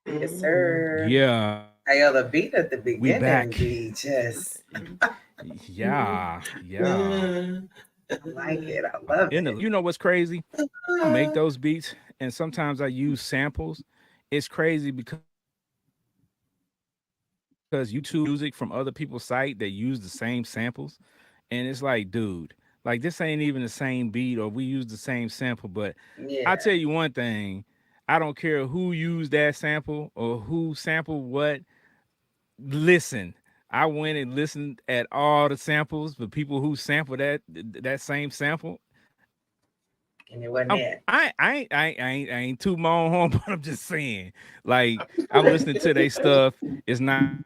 Yes, sir. Yeah, Hey, yo, the beat at the we beginning back. be just, Yeah, yeah. I like it. I love You know what's crazy? I make those beats, and sometimes I use samples. It's crazy because YouTube music from other people's site they use the same samples, and it's like, dude, like this ain't even the same beat, or we use the same sample. But I Yeah. tell you one thing, I don't care who used that sample or who sampled what. Listen, I went and listened at all the samples, the people who sampled that same sample. And it wasn't that. I ain't too my own home, but I'm just saying, like I'm listening to their stuff. It's not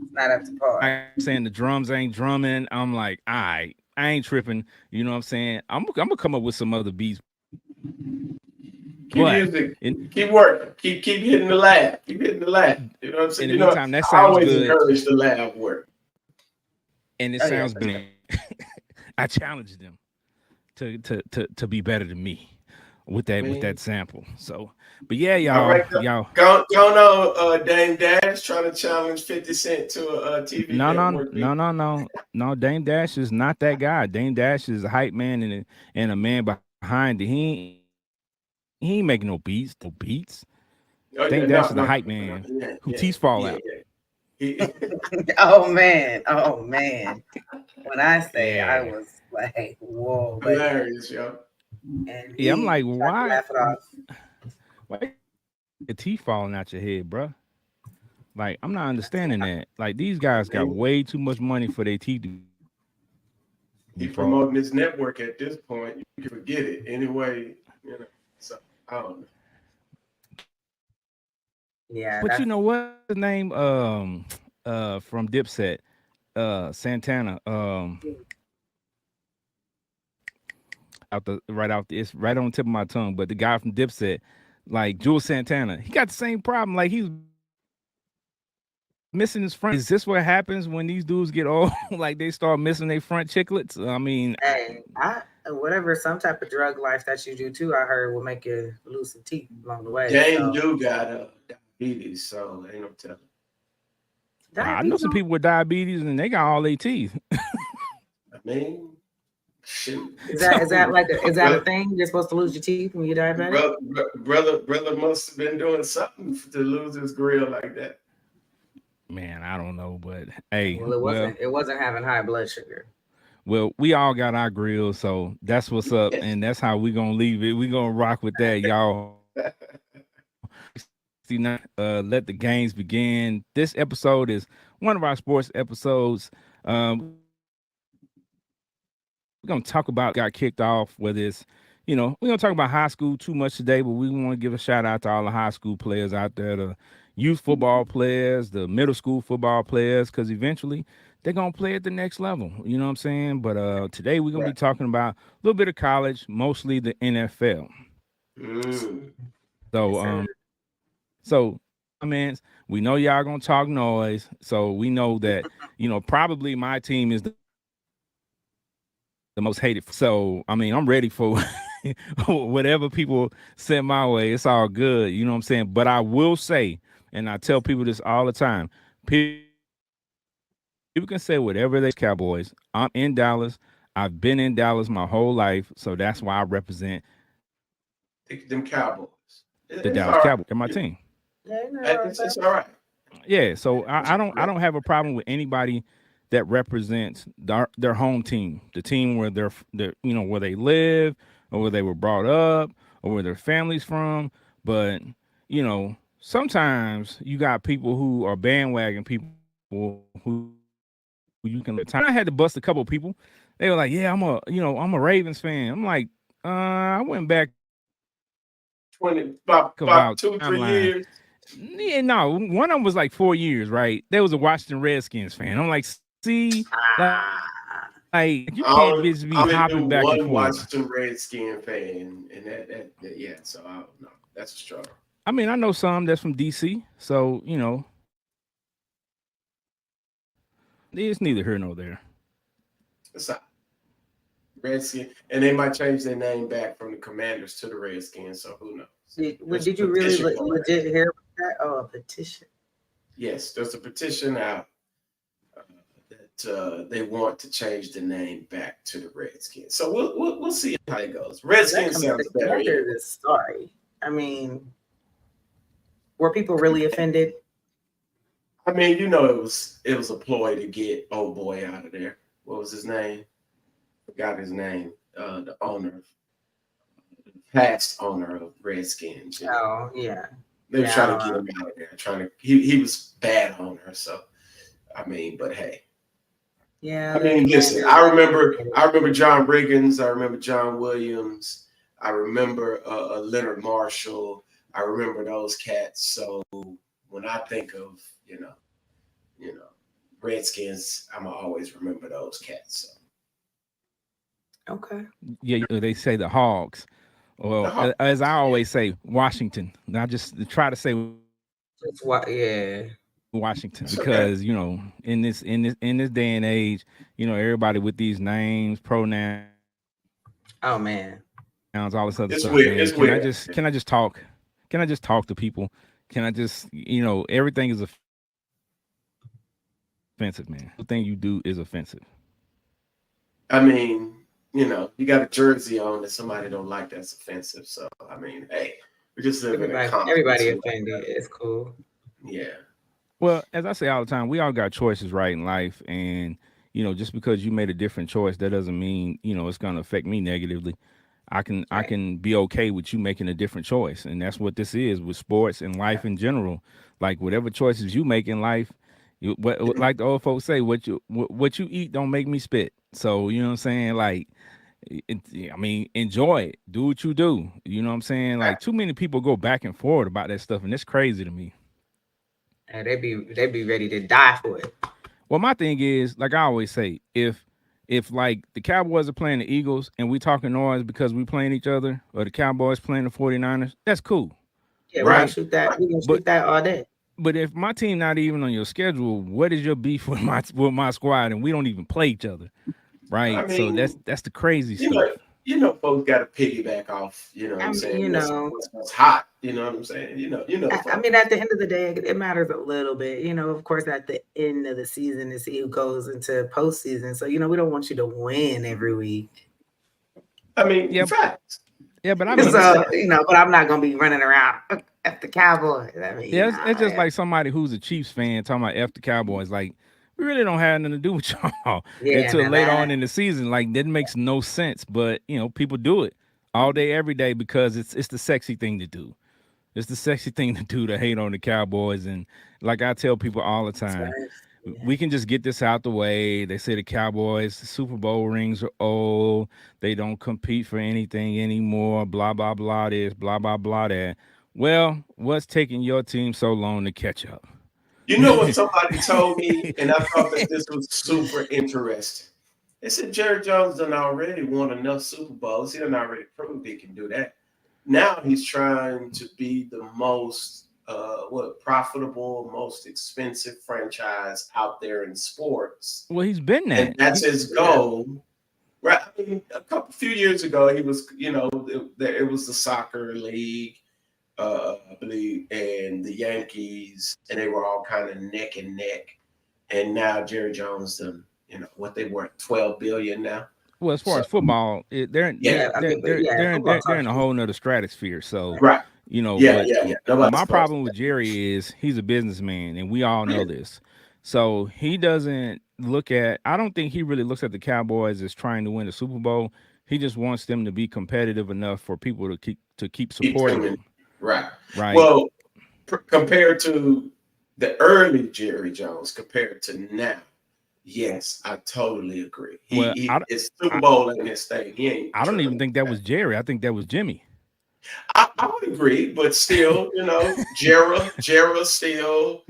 It's not up to par. saying the drums ain't drumming. I'm like, I ain't tripping. You know what I'm saying? I'm gonna come up with some other beats, Keep but using, keep working, keep hitting the lab, keep hitting the lab. You know what I'm saying? in the You know, meantime, that I sounds always good encourage the lab work. and it Oh, yeah, sounds for sure. good. I challenge them to be better than me with Man. that sample. So, but yeah, All right, y'all. going on, Dame Dash trying to challenge 50 Cent to a TV network beat. No. Dame Dash is not that guy. Dame Dash is a hype man and a man behind it. He ain't making no beats. No beats. Oh Dame yeah, Dash is no, the no, hype no, man yeah, who yeah, teeth fall yeah, out. yeah. He, Oh, man. Oh, man. When I say I Yeah. was like, whoa, but hilarious, yo. and Yeah, I'm he like, tried to laugh it off. why your teeth falling out your head, bruh? Like, I'm not understanding that. Like, these guys got Man, way too much money for their teeth to be he falling. promoting his network at this point. You can forget it anyway. You know, so I don't know. Yeah, But you that's know what? His name from Dipset, Santana, out the it's right on the tip of my tongue. But the guy from Dipset, like Jules Santana, he got the same problem. Like he's missing his front. Is this what happens when these dudes get old? Like they start missing their front chiclets? I mean, hey, I whatever some type of drug life that you do too. I heard will make you lose some teeth along the way. Dame So do got diabetes, so ain't no telling. I know diabetes. some people with diabetes and they got all their teeth. I mean, shoot. Is that So, like is that a Brother, thing? You're supposed to lose your teeth when you're diabetic? brother must have been doing something to lose his grill like that. man, I don't know, but hey, Well, it wasn't. It wasn't having high blood sugar. we all got our grills, so that's what's up, and that's how we gonna leave it. We gonna rock with that, y'all. 69, let the games begin. This episode is one of our sports episodes. We're gonna talk about got kicked off, whether it's we're gonna talk about high school too much today, but we want to give a shout out to all the high school players out there, the youth football players, the middle school football players, because eventually they're gonna play at the next level. You know what I'm saying? But today we're gonna be Right. talking about a little bit of college, mostly the NFL. Mm. Yes, So sir. so comments, we know y'all gonna talk noise, so we know that probably my team is the most hated. So I mean, I'm ready for whatever people send my way. It's all good, you know what I'm saying. But I will say, and I tell people this all the time: people can say whatever they Cowboys. I'm in Dallas. I've been in Dallas my whole life, so that's why I represent Them Cowboys. the It's Dallas all right. Cowboys. They're my team. Yeah, ain't nothing wrong with It's that. all right. Yeah, so I don't have a problem with anybody that represents their home team, the team where they're where they live or where they were brought up or where their family's from. But sometimes you got people who are bandwagon people who you can let time. I had to bust a couple of people. They were like, "Yeah, I'm a Ravens fan." I'm like, I went back 20 about about timeline 2-3 years. Yeah, no, one of them was like 4 years, right? There was a Washington Redskins fan. I'm like, see, like you can't just be I'm hopping into back and one forth. Washington Redskin fan, and that yeah. So I don't know. That's a struggle. I mean, I know some that's from DC, so it's neither here nor there. It's not Redskin, and they might change their name back from the Commanders to the Redskins. So who knows? Did you really legit hear about that? Oh, a petition. Yes, there's a petition out that they want to change the name back to the Redskins. So we'll see how it goes. Redskins sounds better. Sorry, I mean, were people really offended? I mean, it was a ploy to get old boy out of there. What was his name? Forgot his name. The past owner of Redskins. Oh yeah. They were trying to get him out of there. He was bad owner. So I mean, but hey. Yeah. I mean, listen. I remember John Riggins. I remember John Williams. I remember Leonard Marshall. I remember those cats. So when I think of Redskins, I'm gonna always remember those cats. So. Okay. Yeah, they say the Hogs. Well, as I always say, Washington. I just try to say Washington because in this day and age, everybody with these names, pronouns. Oh man. All this other it's stuff. Weird. Man. Can I just talk? Can I just talk to people? Can I just everything is offensive, man. Everything you do is offensive. I mean, you got a jersey on that somebody don't like, that's offensive. So I mean, hey, we just live in a country. Everybody offended. It's cool. Yeah. Well, as I say all the time, we all got choices, right, in life, and just because you made a different choice, that doesn't mean it's going to affect me negatively. I can be okay with you making a different choice, and that's what this is with sports and life in general. Like whatever choices you make in life, like the old folks say, what you eat don't make me spit. So you know what I'm saying? Like, I mean, enjoy it. Do what you do. You know what I'm saying? Like too many people go back and forth about that stuff, and it's crazy to me. And they be ready to die for it. Well, my thing is, like I always say, if like the Cowboys are playing the Eagles and we talking noise because we playing each other, or the Cowboys playing the 49ers, that's cool. Yeah, right. Shoot that. We can shoot that all day. But if my team not even on your schedule, what is your beef with my squad, and we don't even play each other, right? I mean, so that's the crazy stuff. Folks got to piggyback off. What I'm saying? What's hot. You know what I'm saying? I mean, at the end of the day, it matters a little bit. Of course, at the end of the season to see who goes into postseason. So we don't want you to win every week. I mean, facts. Yeah, but I mean, but I'm not gonna be running around F the Cowboys. I mean, it's just like somebody who's a Chiefs fan talking about F the Cowboys. Like, we really don't have nothing to do with y'all until later on in the season. Like, that makes no sense. But people do it all day, every day because it's the sexy thing to do. It's the sexy thing to do to hate on the Cowboys. And like I tell people all the time, we can just get this out the way. They say the Cowboys, the Super Bowl rings are old. They don't compete for anything anymore. Blah, blah, blah this, blah, blah, blah that. Well, what's taking your team so long to catch up? You know what somebody told me, and I thought that this was super interesting. They said Jerry Jones done already won enough Super Bowls. He done already proved he can do that. Now he's trying to be the most profitable, most expensive franchise out there in sports. Well, he's been that. And that's his goal. Right. I mean, a few years ago, he was, it was the soccer league, I believe, and the Yankees, and they were all kind of neck and neck. And now Jerry Jones, what they were, $12 billion now. Well, as far as football, they're in a whole nother stratosphere. So, right. My problem with Jerry is he's a businessman, and we all know this. So he doesn't I don't think he really looks at the Cowboys as trying to win the Super Bowl. He just wants them to be competitive enough for people to keep supporting them. Right. Well, compared to the early Jerry Jones, compared to now, yes, I totally agree. It's Super Bowl in his thing. I don't even think that was Jerry. I think that was Jimmy. I I would agree, but still, Jera still,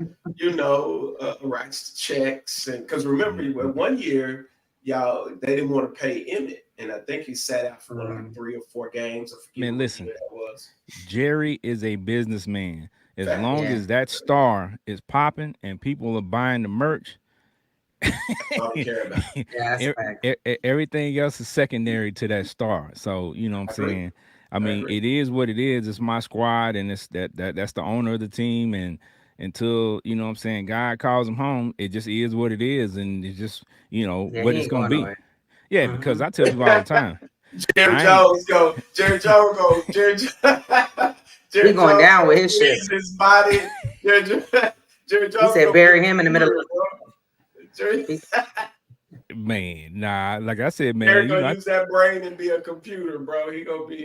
writes the checks, and because remember, one year, y'all they didn't want to pay Emmett, and I think he sat out for like 3 or 4 games. I forget Man, what listen, year that was. Jerry is a businessman. As Fact. long as that star is popping and people are buying the merch, That's all I care about. Yeah, that's fact. everything else is secondary to that star. So you know what I'm I agree. saying. I mean, it is what it is. It's my squad, and it's that's the owner of the team. And until you know what I'm saying, God calls him home, it just is what it is, and it's just Yeah, what he it's ain't gonna going be. nowhere. Yeah, because I tell people all the time, Jerry I ain't. Jones go. Jerry Jones go. Jerry, He Jerry going Jones down go with his ship. squeeze his body. Jerry He Jones said go bury him in the middle of Jerry, the. Man, nah, like I said, Jerry man, gonna use that brain and be a computer, bro. He gonna be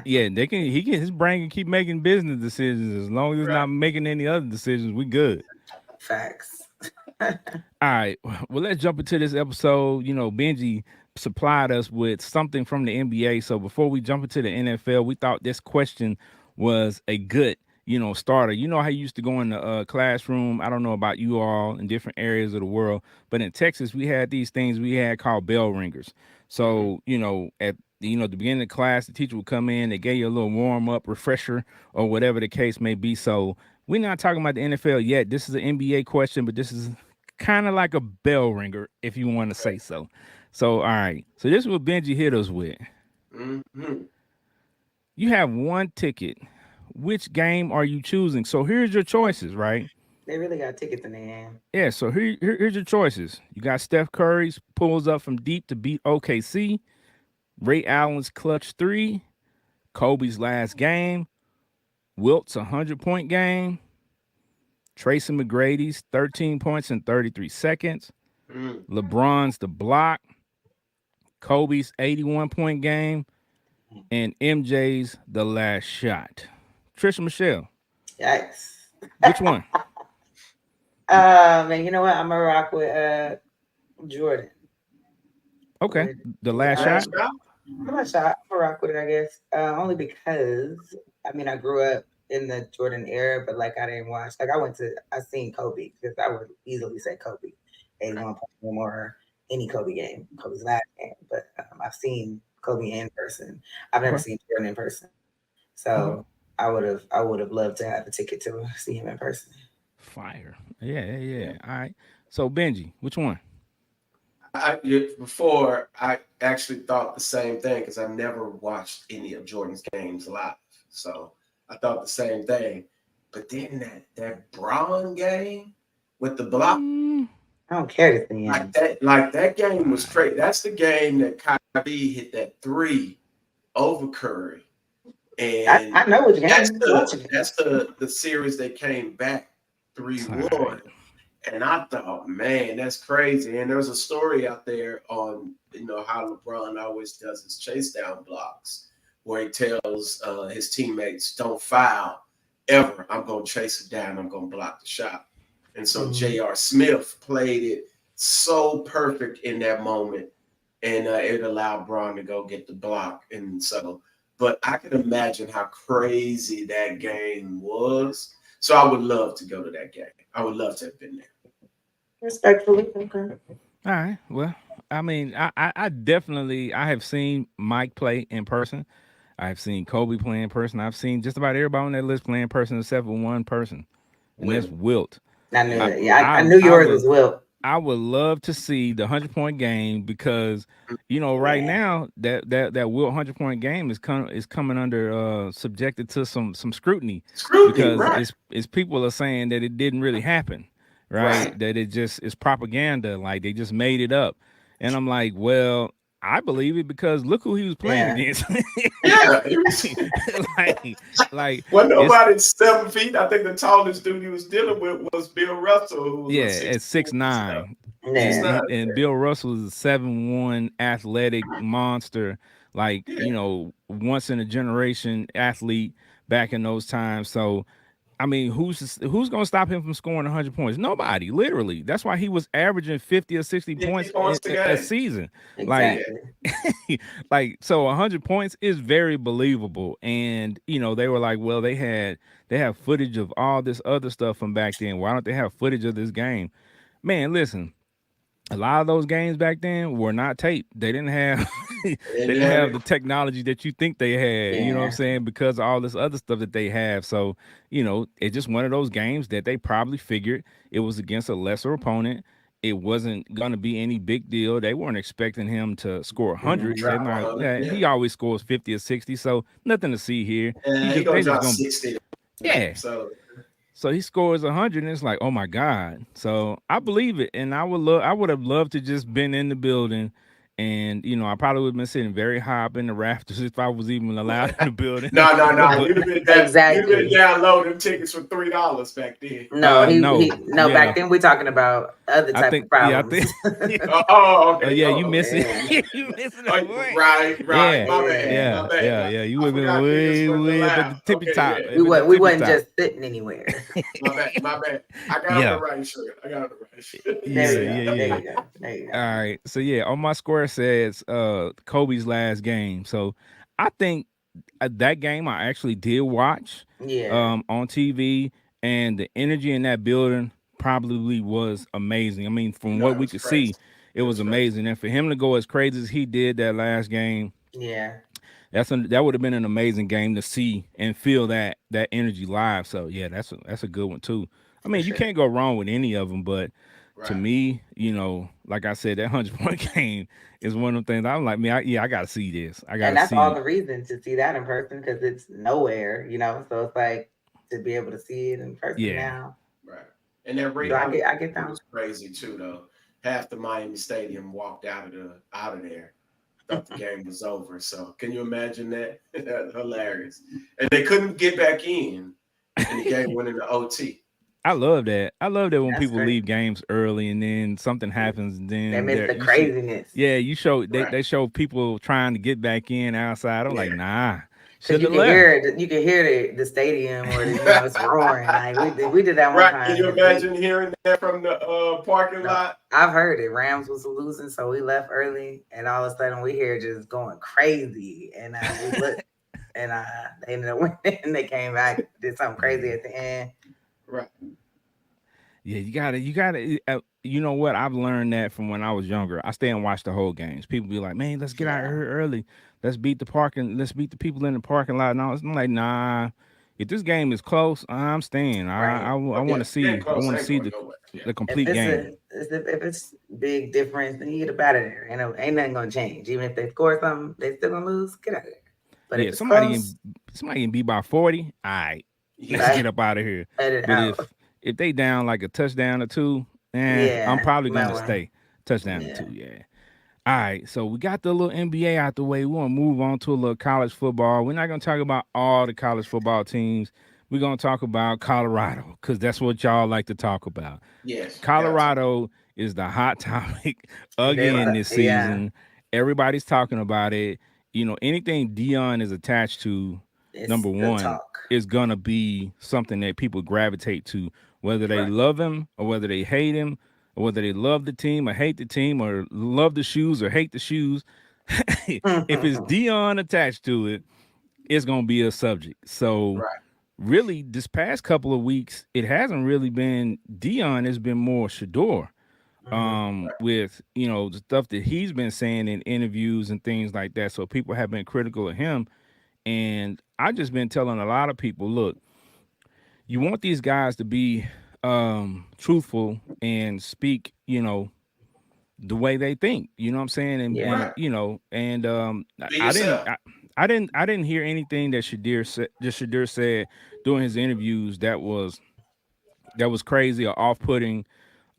yeah, his brain can keep making business decisions as long as it's right. not making any other decisions, we good. Facts. All right. Well, let's jump into this episode. Benji supplied us with something from the NBA. So before we jump into the NFL, we thought this question was a good, starter. You know how you used to go in the classroom. I don't know about you all in different areas of the world, but in Texas, we had these things we had called bell ringers. So, at the beginning of class, the teacher would come in, they gave you a little warm up, refresher, or whatever the case may be. So we're not talking about the NFL yet. This is an NBA question, but this is kind of like a bell ringer, if you want to say so. So, all right. So this is what Benji hit us with. Mm-hmm. You have one ticket. Which game are you choosing? So here's your choices, right? They really got tickets in their hand. Yeah, so here's your choices. You got Steph Curry's pulls up from deep to beat OKC, Ray Allen's clutch 3, Kobe's last game, Wilt's 100-point game, Tracy McGrady's 13 points in 33 seconds, LeBron's the block, Kobe's 81-point game, and MJ's the last shot. Trisha Michelle, Yikes. which one? And you know what? I'm gonna rock with Jordan. Okay, the last Last shot. shot? I'm gonna rock with it, I guess. Only because I grew up in the Jordan era, but like I didn't watch. Like I seen Kobe because I would easily say Kobe, 81 points or more any Kobe game, Kobe's last game. But I've seen Kobe in person. I've never Okay. seen Jordan in person, so I would have loved to have a ticket to see him in person. Fire. Yeah. All right. So Benji, which one? Before I actually thought the same thing because I've never watched any of Jordan's games live, so I thought the same thing. But then that Braun game with the block, I don't care to see him. like that game was crazy. That's the game that Kyrie hit that 3 over Curry, and I know which game. that's the series they came back 3-1. And I thought, man, that's crazy. And there's a story out there on, how LeBron always does his chase down blocks, where he tells his teammates, don't foul ever. I'm going to chase it down. I'm going to block the shot. And so J.R. Smith played it so perfect in that moment. And it allowed Braun to go get the block. And so, but I can imagine how crazy that game was. So I would love to go to that game. I would love to have been there. Respectfully, okay. All right. Well, I mean, I definitely have seen Mike play in person. I've seen Kobe play in person. I've seen just about everybody on that list play in person except for one person, and that's Wilt. I knew that. Yeah, I knew yours was Wilt. I would love to see the 100-point game because right now that Wilt 100-point game is coming under subjected to some scrutiny because right. it's people are saying that it didn't really happen, right? That it just is propaganda, like they just made it up. And I'm like, well, I believe it because look who he was playing against. Yeah. like well, nobody's 7 feet. I think the tallest dude he was dealing with was Bill Russell, who was at 6'9". And Bill Russell is a 7'1" athletic monster, like once in a generation athlete back in those times. So I mean, who's going to stop him from scoring 100 points? Nobody, literally. That's why he was averaging 50 or 60 50 points points a a game. season. Like, Exactly. like so 100 points is very believable. And they were like, well, they have footage of all this other stuff from back then. Why don't they have footage of this game? Man, listen, a lot of those games back then were not taped. They didn't have they And didn't then have the technology that you think they had, you know what I'm Yeah. saying? Because of all this other stuff that they have. So, it's just one of those games that they probably figured it was against a lesser opponent. It wasn't gonna be any big deal. They weren't expecting him to score 100. They Mhm. drop might 100. yeah, Yeah. he always scores 50 or 60, so nothing to see here. And he They gonna just drop gonna 60. yeah. So he scores 100, and it's like, oh my god! So I believe it, and I would have loved to just been in the building, and I probably would have been sitting very high up in the rafters if I was even allowed in the building. No. But You'd have been Exactly. downloading tickets for $3 back then. No, no, no. yeah, Back then, we talking about other I type think of yeah, I problems. think oh Okay. yeah, you Oh, okay. missing Yeah, you missing the Oh, point. right. Yeah, My bad. yeah. My bad. You I would have been forgot kickers way wasn't way up at the allowed. tippy Okay, top, yeah. up at the We tippy wasn't top. just sitting anywhere. My bad. I got on the Yeah, right shirt. There yeah, we go. yeah, There yeah. you go. There you All go. right. So yeah, on my square says Kobe's last game. So I think that game I actually did watch Yeah. on TV, and the energy in that building probably was amazing. I mean, from No, what it we was could crazy. see, it It was was crazy. amazing. And for him to go as crazy as he did that last game, Yeah. that would have been an amazing game to see and feel that energy live. So yeah, that's a good one too. I For mean, you sure. can't go wrong with any of them, but to Right. me, like I said, that 100 point game is one of the things I'm like, man, I gotta see this. I And gotta that's all see. the reason to see that in person because it's nowhere. So it's like to be able to see it in person Yeah, now. Right. And that So yeah. Ray I get down. was crazy too, though. Half the Miami Stadium walked out of there. Thought the game was over. So can you imagine that? That's hilarious. And they couldn't get back in, and the game went into OT. I love that. I love that when That's people great. leave games early and then something happens and They then missed there the you see, craziness yeah, you show Right. they show people trying to get back in outside. I'm Yeah. like, nah, because shouldn't have left. you can hear the stadium or it's roaring. Like we did that one Right. Can time you because we. imagine hearing that from the parking No, lot? I've heard it. Rams was losing, so we left early, and all of a sudden we hear just going crazy, and we looked, and they ended up winning. And they came back, did something crazy Yeah. at the end. Right. Yeah, you gotta. You know what? I've learned that from when I was younger. I stay and watch the whole games. People be like, "Man, let's get out of Yeah. here early. Let's beat the people in the parking lot." And I'm like, "Nah, if this game is close, I'm staying. Right. Oh Want yeah. to Getting see. I close want to ain't see going nowhere. Yeah. the If complete it's game." if it's big difference, then you get up out of there. Ain't nothing gonna change. Even if they score something, they still gonna lose. Get out of there. But if Yeah, it's close, somebody can be by 40. All right, let's Yeah. get like up out of here. let it But out. if they down like a touchdown or two, I'm Yeah, probably might gonna want. stay. Touchdown or Yeah. two, yeah. All right, so we got the little NBA out the way. We want to move on to a little college football. We're not going to talk about all the college football teams. We're going to talk about Colorado because that's what y'all like to talk about. Yes. Got to. Colorado is the hot topic There's again this yeah. season. Everybody's talking about it. Anything Dion is attached to, It's number the one, talk. is going to be something that people gravitate to, whether they Right. love him or whether they hate him or whether they love the team or hate the team or love the shoes or hate the shoes. If it's Dion attached to it, it's going to be a subject. So, Right. really, this past couple of weeks, it hasn't really been Dion, it's been more Shador. Right. With the stuff that he's been saying in interviews and things like that. So people have been critical of him. And I just been telling a lot of people, look, you want these guys to be truthful and speak, the way they think. You know what I'm saying? And Yeah. Right. and you know, and Be yourself. I didn't hear anything that Shadir said during his interviews that was crazy or off putting.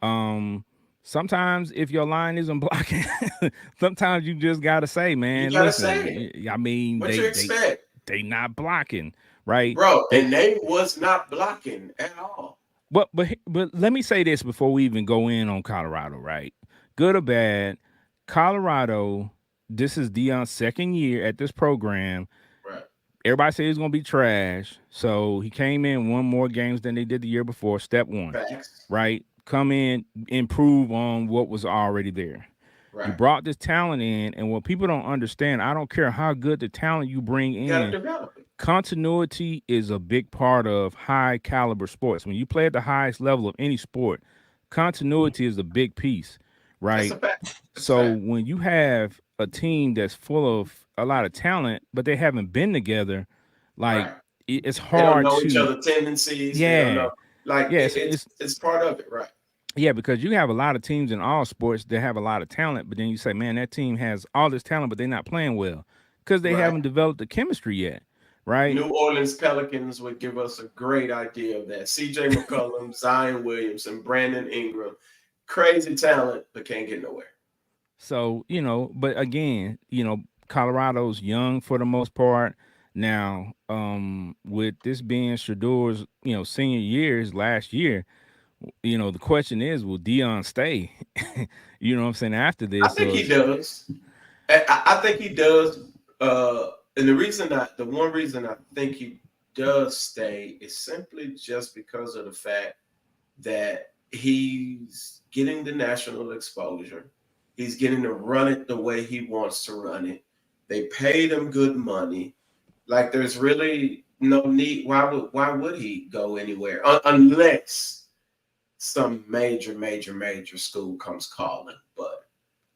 Um Sometimes if your line isn't blocking, sometimes you just gotta say, You man, gotta say listen, it. I mean, What you expect, they not blocking, right? bro? They And they was not blocking at all. but let me say this before we even go in on Colorado, right? Good or bad, Colorado, this is Dion's second year at this program. Right. Everybody said he was gonna be trash. So he came in, won more games than they did the year before. Step one, Facts. right? Come in, improve on what was already there. You Right. brought this talent in, and what people don't understand, I don't care how good the talent you bring You gotta in, develop it. continuity is a big part of high caliber sports. When you play at the highest level of any sport, continuity is a big piece, That's a right? fact. That's a So fact. when you have a team that's full of a lot of talent, but they haven't been together, like Right. it's They don't hard know each to, other's tendencies. They don't yeah, know. Like yeah, it's part of it, right? yeah, because you have a lot of teams in all sports that have a lot of talent, but then you say, man, that team has all this talent, but they're not playing well because they Right. haven't developed the chemistry yet, right? New Orleans Pelicans would give us a great idea of that. CJ McCollum, Zion Williamson, Brandon Ingram, crazy talent, but can't get nowhere. So, but again, Colorado's young for the most part. Now, with this being Shador's, senior year, his last year, the question is, will Dion stay? You know what I'm saying, after I this? think Or he does. I think he does. And the one reason I think he does stay is simply just because of the fact that he's getting the national exposure. He's getting to run it the way he wants to run it. They paid him good money. Like there's really no need. Why would he go anywhere unless some major school comes calling? But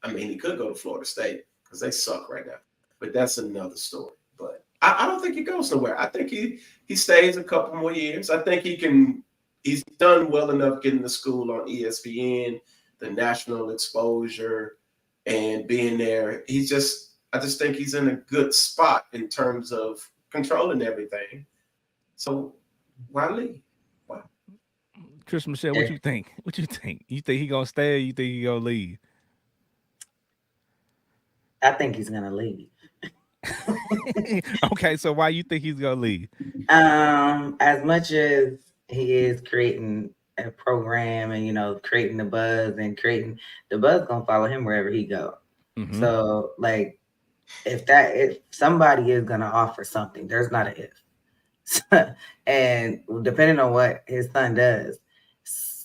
I mean, he could go to Florida State because they suck right now. But that's another story. But I don't think he goes nowhere. I think he stays a couple more years. I think he can. He's done well enough getting to school on ESPN, the national exposure, and being there. I just think he's in a good spot in terms of controlling everything. So why leave? Why? Chris Michelle, what Yeah, you think? What you think? You think he gonna stay or you think he gonna leave? I think he's gonna leave. Okay, so why you think he's gonna leave? As much as he is creating a program and creating the buzz and creating the buzz, gonna follow him wherever he go. Mm-hmm. So like, if somebody is gonna offer something, there's not an if. And depending on what his son does,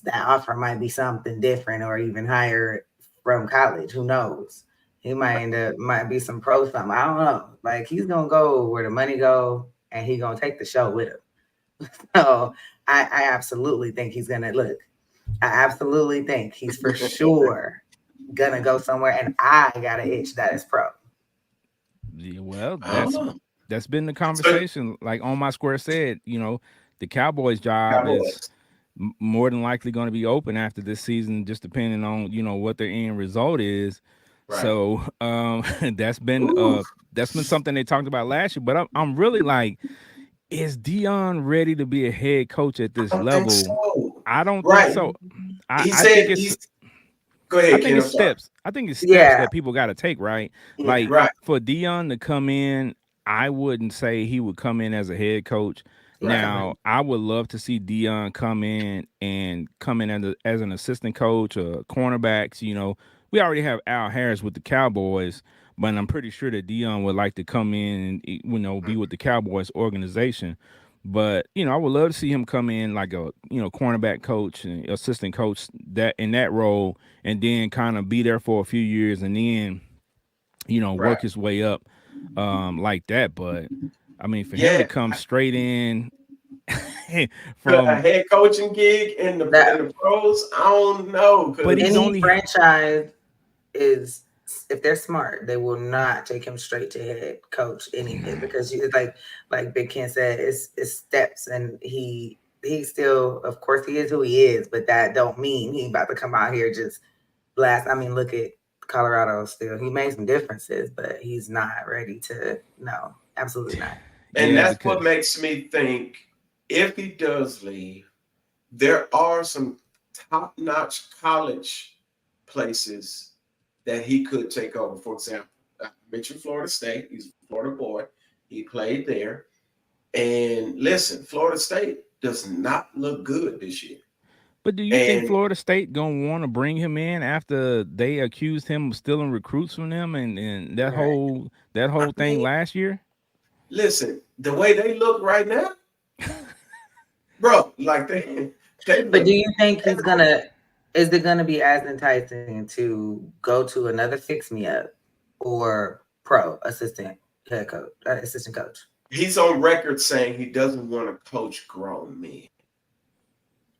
that offer might be something different or even higher from college. Who knows? He might be some pro something. I don't know. Like he's gonna go where the money go, and he gonna take the show with him. So I absolutely think he's gonna look. I absolutely think he's for sure gonna go somewhere, and I got an itch that is pro. Yeah, well, I don't know. that's been the So conversation. Like on my square said, the Cowboys' job is Cowboys, more than likely going to be open after this season, just depending on what their end result is. right? So that's been Ooh, something they talked about last year. But I'm really like, is Dion ready to be a head coach at I this don't think level? so. I don't think Right? so. He I think said it's he's. Go ahead, Ken. I'm sorry. steps. I think it's steps Yeah, that people got to take, right? yeah, Like Right, for Dion to come in, I wouldn't say he would come in as a head coach. right. Now, I would love to see Dion come in as an assistant coach or cornerbacks. We already have Al Harris with the Cowboys, but I'm pretty sure that Dion would like to come in and be with the Cowboys organization. But I would love to see him come in like a cornerback coach and assistant coach that in that role, and then kind of be there for a few years, and then Right. work his way up like that. But I mean, for him to Yeah, come straight in a from, head coaching gig in that the pros. I don't know but he's because any only, franchise is, if they're smart, they will not take him straight to head coach anything because it's like Big Ken said, it's steps, and he still, of course, he is who he is, but that don't mean he about to come out here just blast. I mean, look at Colorado. Still, he made some differences, but he's not ready to. No, absolutely not. and yeah, that's what because makes me think if he does leave, there are some top notch college places that he could take over. For example, I mentioned Florida State. He's a Florida boy. He played there. And listen, Florida State does not look good this year. but do you think And Florida State gonna want to bring him in after they accused him of stealing recruits from them and Right. that I whole thing mean, last year? Listen, the way they look right now, bro, like they But do look. you think he's gonna? Is it gonna be as enticing to go to another fix me up or pro assistant head coach, assistant coach? He's on record saying he doesn't want to coach grown men.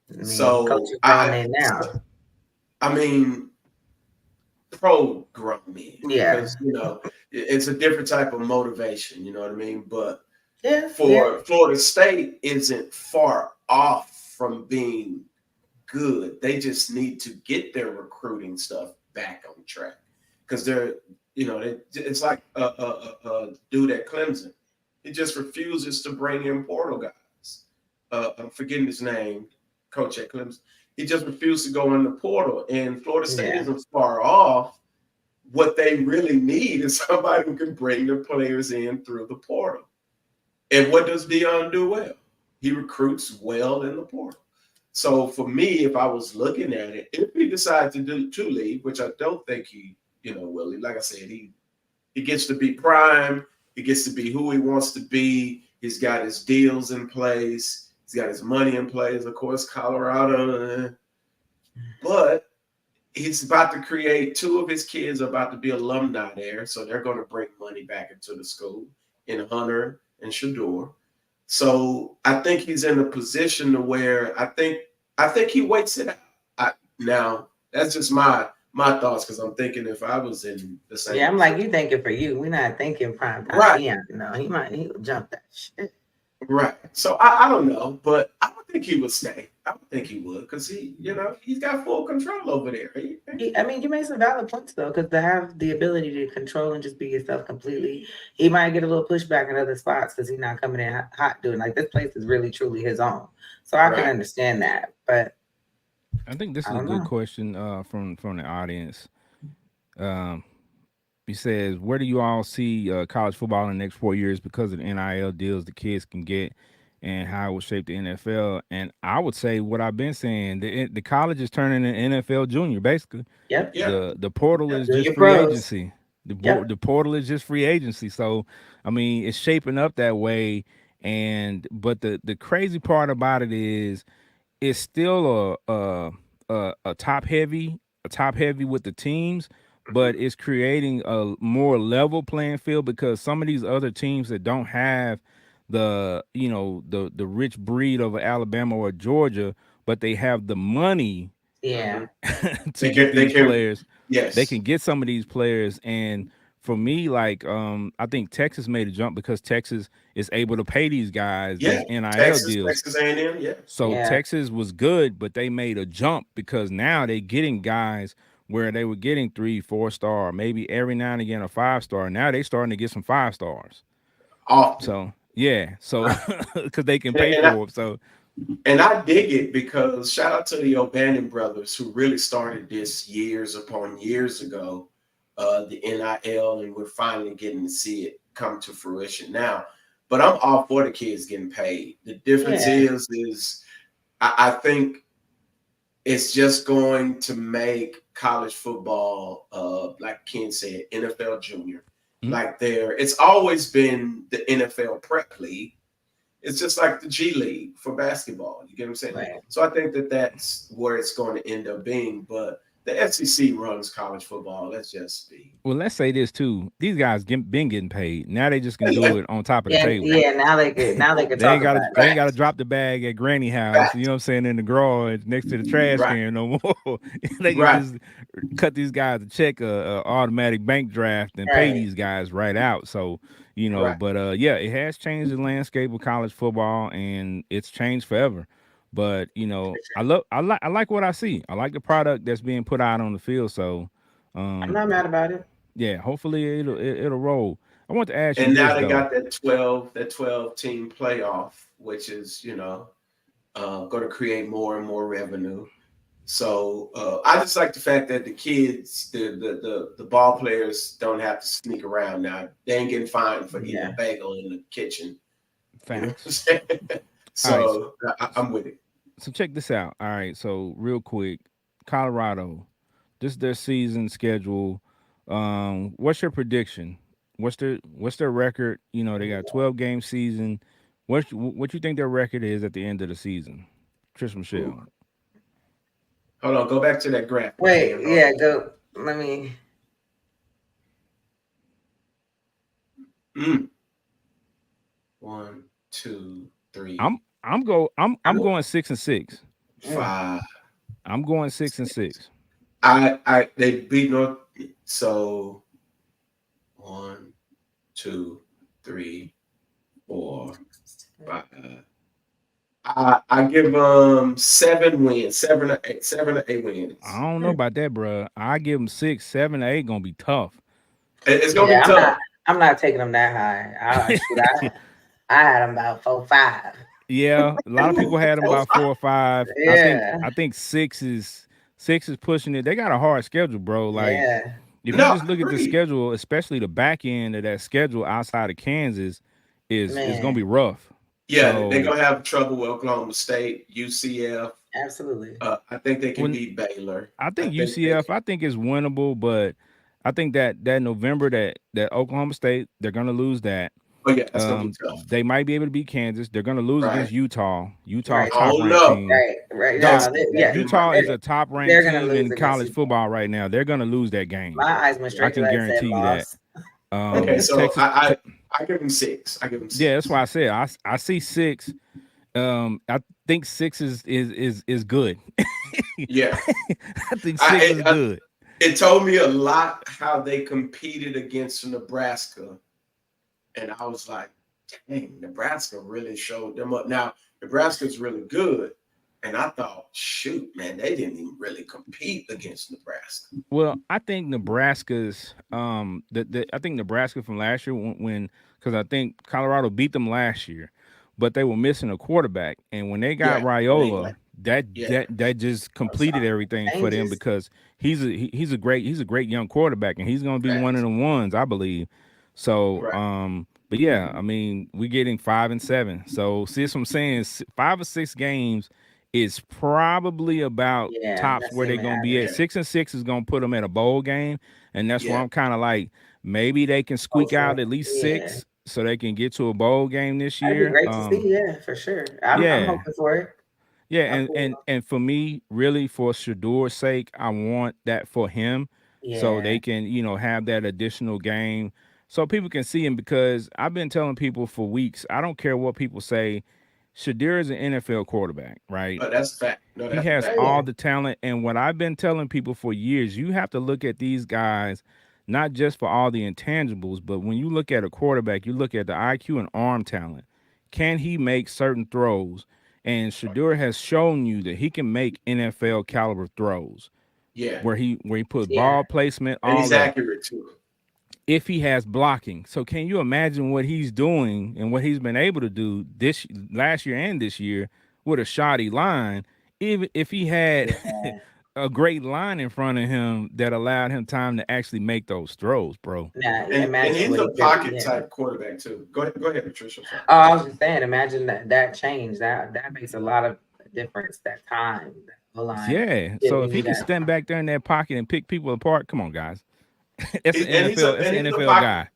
I mean, he So coaches grown men now. I mean, pro grown men Yeah. because it's a different type of motivation. You know what I mean? But Yeah. Yeah. for Florida State isn't far off from being good. They just need to get their recruiting stuff back on track because it's like a dude at Clemson. He just refuses to bring in portal guys. I'm forgetting his name, coach at Clemson. He just refused to go in the portal, and Florida State Yeah. isn't far off. What they really need is somebody who can bring the players in through the portal. And what does Dion do well? He recruits well in the portal. So for me, if I was looking at it, if he decides to leave, which I don't think he, will. Like I said, he gets to be prime. He gets to be who he wants to be. He's got his deals in place. He's got his money in place. Of course, Colorado, but he's about to create. Two of his kids are about to be alumni there, so they're going to bring money back into the school in Hunter and Shador. So I think he's in a position to where I think he waits it out. Now that's just my thoughts because I'm thinking if I was in the same Yeah. I'm like, position. you thinking for you. We're not thinking prime time Right, Dion. No, he'll jump that shit. right. So I don't know, but I would think he would stay. I would think he would because he's got full control over there. I mean, you made some valid points though, because to have the ability to control and just be yourself completely, he might get a little pushback in other spots because he's not coming in hot doing like this place is really truly his own. So I can Right. understand that, but I think this I is a don't good know. question from the audience. Um, he says, "Where do you all see college football in the next 4 years because of the NIL deals the kids can get, and how it will shape the NFL?" And I would say what I've been saying: the college is turning an NFL junior. Basically, Yep. Yeah. the portal Yeah. is just Junior free pros. agency. Yep. The portal is just free agency. So I mean, it's shaping up that way. And but the crazy part about it is it's still a top heavy with the teams, but Mhm. it's creating a more level playing field because some of these other teams that don't have the rich breed of Alabama or Georgia, but they have the money Yeah. Mhm. to They get can. They these can. players. They Yes. can get some of these players. And for me, like I think Texas made a jump because Texas is able to pay these guys Yeah. these NIL Texas. deals. Texas A&M. Yeah. So Yeah. Texas was good, but they made a jump because now they're getting guys where they were getting 3, 4 star, maybe every now and again a 5 star. Now they starting to get some 5 stars. Often. So yeah, so Right. because they can And, pay and I for it. So and I dig it because shout out to the O'Bannon brothers who really started this years upon years ago, the NIL, and we're finally getting to see it come to fruition now. But I'm all for the kids getting paid. The difference Yeah. is I think it's just going to make college football, like Ken said, NFL junior. mm, Like it's always been the NFL prep league. It's just like the G League for basketball. You get what I'm saying? Right. So I think that's where it's going to end up being. But the SEC runs college football. Let's just be. well, let's say this too: these guys been getting paid. Now they just can do it on top of the Yeah. table. Yeah. Now they could They talk ain't about gotta it. they ain't gotta drop the bag at granny house, you Fact. know what I'm saying, in the garage next to the trash Right. can no more. They can Right. just cut these guys a check, a automatic bank draft, and pay Right. these guys right out. So, Right. but yeah, it has changed the landscape of college football and it's changed forever. But, I like what I see. I like the product that's being put out on the field. So I'm not mad about it. yeah, hopefully it'll roll. I want to ask you And now this they though. got that 12 team playoff, which is going to create more and more revenue. So I just like the fact that the kids, the ball players, don't have to sneak around now. They ain't getting fined for eating a Yeah. bagel in the kitchen. You know what I'm Facts. saying? All right. So I'm with it. So check this out. All right, so real quick, Colorado, this is their season schedule. What's your prediction? what's their record? You know, they got a 12-game season. What you think their record is at the end of the season? Trish Ooh. Michelle. Hold on, go back to that graphic, Wait, Ken. Hold yeah, go. Let me. on. 1, 2, 3, I'm 4, going 6-6. 5. I'm going 6-6. They beat North. So 1, 2, 3, 4, 5. I give them 7 wins, 7 or 8, 7 or 8 wins. I don't know about that, bro. I give them 6, 7, 8. Gonna be tough. It's gonna be Yeah, I'm not. tough. I'm not taking them that high. Shoot, I had them about 4-5. Yeah, a lot of people had them Four, about 4 five. or 5. I think Yeah, I think 6 is pushing it. They got a hard schedule, bro. Like yeah, if you No, just I look at the agree. schedule, especially the back end of that schedule outside of Kansas, is gonna man, be rough. Yeah, they're So gonna have trouble with Oklahoma State, UCF. absolutely. I think they can when beat Baylor. I I think think they UCF, can. I think is winnable, but I think that November that Oklahoma State, they're gonna lose that. But yeah, that's gonna be tough. They might be able to beat Kansas. They're gonna lose Right. against Utah. Utah's Right, I top don't ranked know. team. right, right. That's No, that yeah, be my Utah is bet. a top ranked they're gonna team lose in against college you. football right now. They're gonna lose that game. My eyes went I straight to can that said guarantee you that. loss. Okay, so Texas, I give them 6. I give them yeah, that's 6. why I said I see 6. I think 6 is good. Yeah, I think 6 I, is I good. it told me a lot how they competed against Nebraska, and I was like, dang, Nebraska really showed them up. Now Nebraska's really good, and I thought, shoot, man, they didn't even really compete against Nebraska. Well, I think Nebraska's I think Nebraska from last year when because I think Colorado beat them last year, but they were missing a quarterback, and when they got Yeah, Raiola, that yeah, that just Oh, so completed everything for them changes. because he's a great young quarterback, and he's going to be one of facts. the ones I believe. So, Right. but yeah, I mean, we're getting 5-7. So, see what I'm saying? 5 or 6 games is probably about Yeah, tops that's where they're seeming gonna be average. at. Yeah, 6-6 is gonna put them at a bowl game, and that's where yeah. I'm kind of like maybe they can squeak Hopefully, out at least yeah, 6 so they can get to a bowl game this that'd be year. great to see. Yeah, for sure. I'm Yeah, hoping for it. yeah, I and feel, and and for me, really for Shador's sake, I want that for him so yeah, they can have that additional game so people can see him because I've been telling people for weeks. I don't care what people say. Shadur is an NFL quarterback, right? But that's a fact. No, He that's a has fact. yeah, all the talent. And what I've been telling people for years, you have to look at these guys not just for all the intangibles, but when you look at a quarterback, you look at the IQ and arm talent. Can he make certain throws? And Shadur has shown you that he can make NFL caliber throws Yeah, where he put yeah. ball placement, and all he's that. accurate too. If he has blocking. So can you imagine what he's doing and what he's been able to do this last year and this year with a shoddy line, even if he had Yeah. a great line in front of him that allowed him time to actually make those throws, bro. Now, And imagine he's what a he could be. pocket Yeah. type quarterback too. Go ahead, Patricia. I'm sorry. Oh, I was just saying, imagine that change. That makes a lot of difference. That time, that line Yeah. So giving if he you can that stand time. back there in that pocket and pick people apart, come on, guys. That's an And NFL, that's an he's a NFL pocket guy.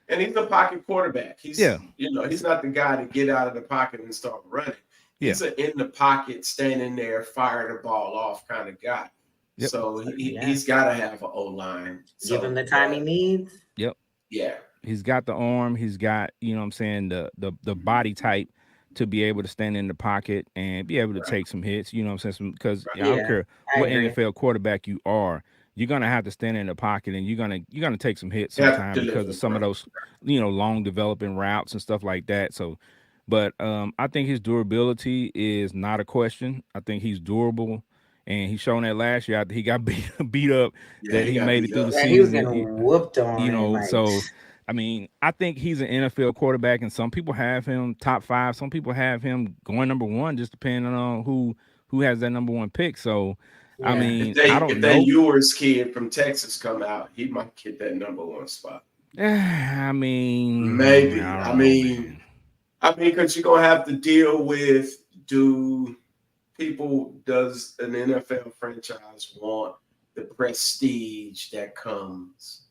and he's a pocket quarterback. Yeah. He's not the guy to get out of the pocket and start running. Yeah. He's an in the pocket, standing there, fire the ball off kind of guy. Yep. So Yeah, he's got to have an O line. give him So the time he needs. Yep. yeah, He's got the arm. He's got, what I'm saying, the body type to be able to stand in the pocket and be able to right, take some hits. You know what I'm saying? Because right. I don't Yeah, care I what agree. NFL quarterback you are, you're gonna have to stand in the pocket and you're gonna take some hits You have sometime to because of deliver, some of bro. those long developing routes and stuff like that. So, but I think his durability is not a question. I think he's durable. And he's shown that last year after he got beat up Yeah, that he he got made it beat through the up. Yeah, he was season. getting whooped on, and like, So I mean, I think he's an NFL quarterback, and some people have him top 5. Some people have him going number 1, just depending on who has that number 1 pick. So, I yeah, If mean, they I if don't that know. Ewers kid from Texas come out, he might get that number 1 spot. I mean, Maybe. I I don't know, mean, man. because you're gonna have to deal with does an NFL franchise want the prestige that comes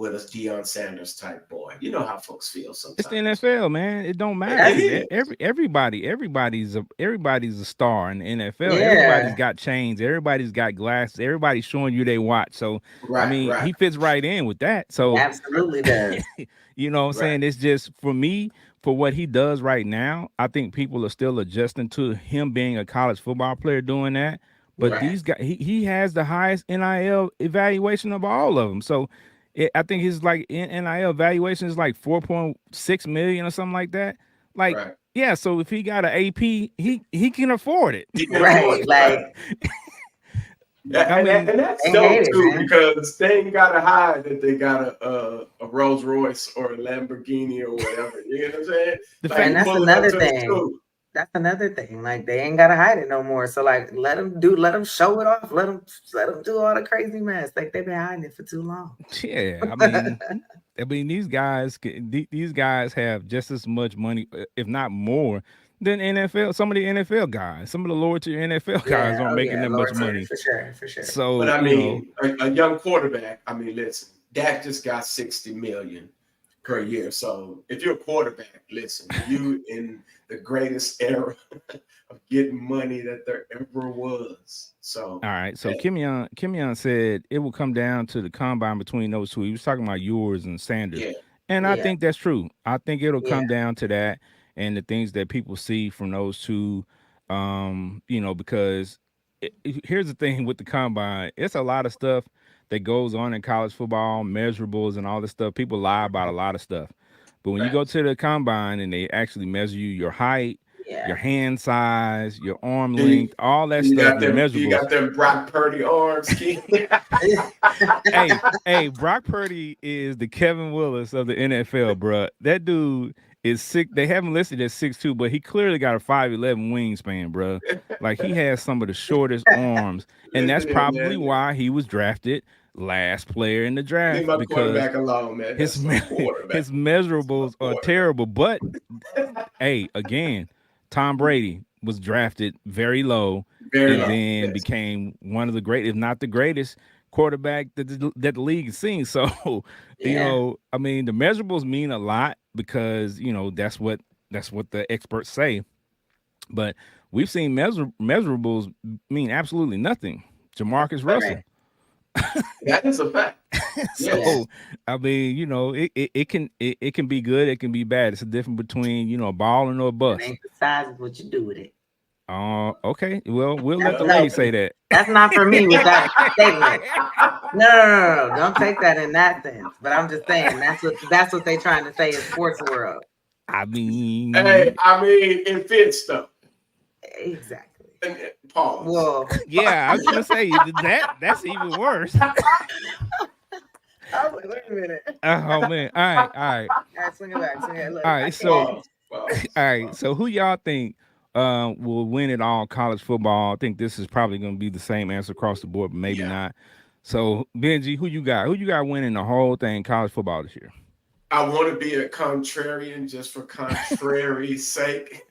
with a Deion Sanders type boy. You know how folks feel It's the sometimes. NFL, man. It don't matter. It is. Everybody's a star in the NFL. Everybody's Yeah, got chains. Everybody's got glasses. Everybody's showing you they watch. So I Right, mean, right, he fits right in with that. he So absolutely does. you know what I'm right, saying? It's just for me, for what he does right now, I think people are still adjusting to him being a college football player doing that. But right. these guys, he has the highest NIL evaluation of all of them. So I think his like NIL evaluation is like 4.6 million or something like that. Like, Right. yeah, so if he got an AP, he can afford it. You can afford Right, it. like Right. Yeah, I mean, and that's they dope hate it, too, man. because they ain't gotta hide that they got a Rolls Royce or a Lamborghini or whatever. You know what I'm saying? the Like fact And he that's pulling up another to the thing. school. That's another thing. Like they ain't gotta hide it no more. So like, let them show it off. Let them do all the crazy mess. Like they've been hiding it for too long. yeah, I mean, these guys have just as much money, if not more, than NFL. Some of the NFL guys, some of the lower tier NFL guys Yeah. aren't Oh making yeah. that much Lower tier money. for sure. For sure. But So I you know, mean, a young quarterback. I mean, listen, Dak just got 60 million per year. So if you're a quarterback, listen, you in the greatest era of getting money that there ever was. So all right. So hey, Kimyon said it will come down to the combine between those two. He was talking about yours and Sanders, yeah, and I Yeah. think that's true. I think it'll Yeah. come down to that and the things that people see from those two. Because here's the thing with the combine, it's a lot of stuff that goes on in college football, measurables and all this stuff. People lie about a lot of stuff, but when you go facts. to the combine and they actually measure you, your height, your Yeah. hand size, your arm Do you, length, all that you stuff, got your them? You measurables. got them Brock Purdy arms, Key. Hey, Brock Purdy is the Kevin Willis of the NFL, bruh. That dude is sick. They have him listed as 6'2", but he clearly got a 5'11" wingspan, bruh. Like he has some of the shortest arms, and that's Listen here, probably man. why he was drafted last player in the Leave draft my because quarterback alone, man. his That's my quarterback. his That's my measurables are quarterback. terrible. But hey, again, Tom Brady was drafted very low Very and low. then Yes. became one of the great, if not the greatest, quarterback that the league has seen. So, Yeah. I mean, the measurables mean a lot because that's what the experts say. But we've seen measurables mean absolutely nothing. Jamarcus Right. Russell. That is a fact. Yeah. Yes. So I mean, it can be good, it can be bad. It's a difference between a ball and a It bust. ain't the size of what you do with it. Okay. Well, we'll let That's the Yeah. lady no. say that. That's not for me with that statement. No, no, no, no, no. Don't take that in that sense. But I'm just saying that's what they trying to say in sports world. I Hey, mean, I mean, it fits though. Exactly. Pause. Well, yeah, I was gonna say that's even worse. I was like, wait a minute. Oh man. All All right, swing it back. Swing it. Look, I right. So can't. Pause. Pause. all right. Pause. So who y'all think will win it all college football? I think this is probably gonna be the same answer across the board, but maybe Yeah. not. So Benji, who you got? Who you got winning the whole thing college football this year? I want to be a contrarian just for contrary's sake,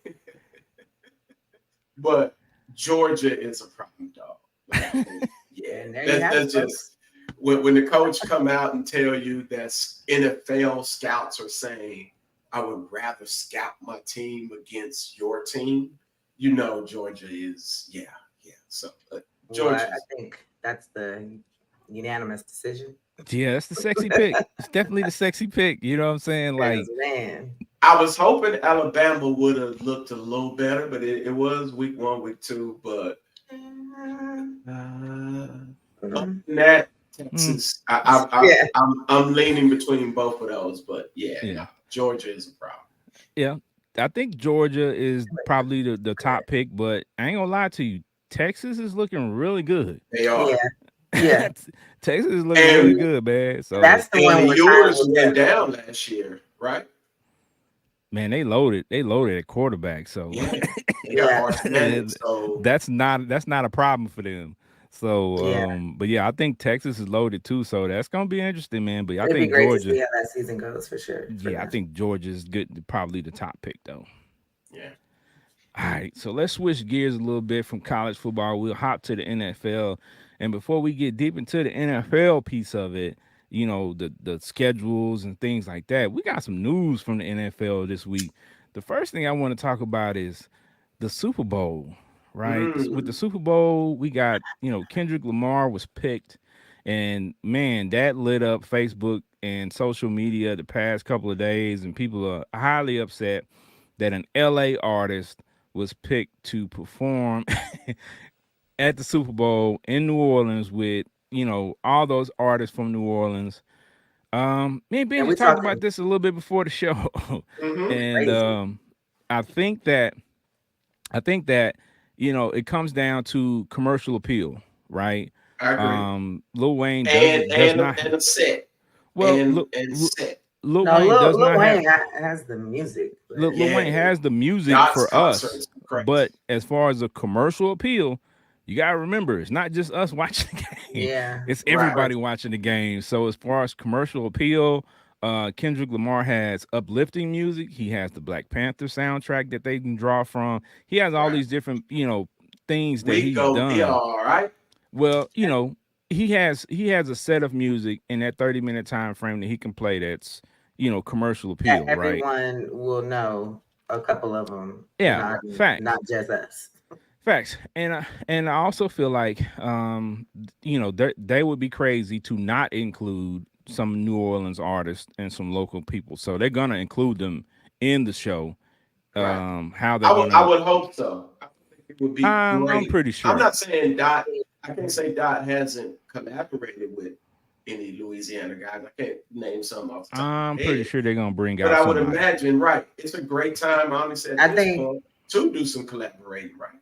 but Georgia is a problem dog. Like, yeah, And there you have it, that's folks. just when the coach come out and tell you that NFL scouts are saying, "I would rather scout my team against your team." You know, Georgia is yeah. So Well, I Georgia's think that's the unanimous decision. Yeah, that's the sexy pick. It's definitely the sexy pick. You know what I'm saying? Like, Because man, I was hoping Alabama would have looked a little better, but it was week 1, week 2. But other than that, mm, Texas, yeah, I'm leaning between both of those. But yeah, no, yeah, Georgia is a problem. yeah. I think Georgia is probably the top pick, but I ain't gonna lie to you. Texas is looking really good. They yeah, are, yeah. Texas is looking really and good, man. So That's the one where time yours will went tell. down last year, right? man, they loaded. They loaded at quarterback. So Yeah, they got Yeah, Arch Manning. So that's not a problem for them. So, yeah. but yeah, I think Texas is loaded too. So that's gonna be interesting, man. But I It'd be think great to see Georgia, how that season goes for sure. For yeah, I them. think Georgia's good, probably the top pick though. yeah, All right, so let's switch gears a little bit from college football. We'll hop to the NFL, and before we get deep into the NFL piece of it, the schedules and things like that. We got some news from the NFL this week. The first thing I want to talk about is the Super Bowl, right? With the Mm. Super Bowl, we got, Kendrick Lamar was picked, and man, that lit up Facebook and social media the past couple of days, and people are highly upset that an LA artist was picked to perform at the Super Bowl in New Orleans with, all those artists from New Orleans. Me and And Benji we talked about talking this a little bit before the show, Mm-hmm. and crazy. I think that I think that it comes down to commercial appeal, right? I agree. Lil Wayne And does and not and a set. well And set. Lil No, Wayne does Lil not have Wayne has the music, but Lil Yeah. Wayne has the music Dot's for concert us, is but crazy. as far as a commercial appeal, you gotta remember it's not just us watching the game; yeah, it's right. everybody watching the game. So as far as commercial appeal, Kendrick Lamar has uplifting music. He has the Black Panther soundtrack that they can draw from. He has all Right. these different things that We he's gonna be done. all right. Well, he has a set of music in that 30-minute time frame that he can play that's commercial That appeal, right? everyone will know a couple of them, Yeah, Right. not facts. just us. Facts, and I also feel like they would be crazy to not include some New Orleans artists and some local people, so they're gonna include them in the show. Right. How they're I gonna, would hope so. I think it would be I'm great. pretty I'm sure. not saying Dot. I can't say Dot hasn't collaborated with any Louisiana guys. I can't name some off the top of I'm my pretty head. sure they're gonna bring But out I would somebody. imagine, right? It's a great time, honestly, at I this think point to do some collaborating, right?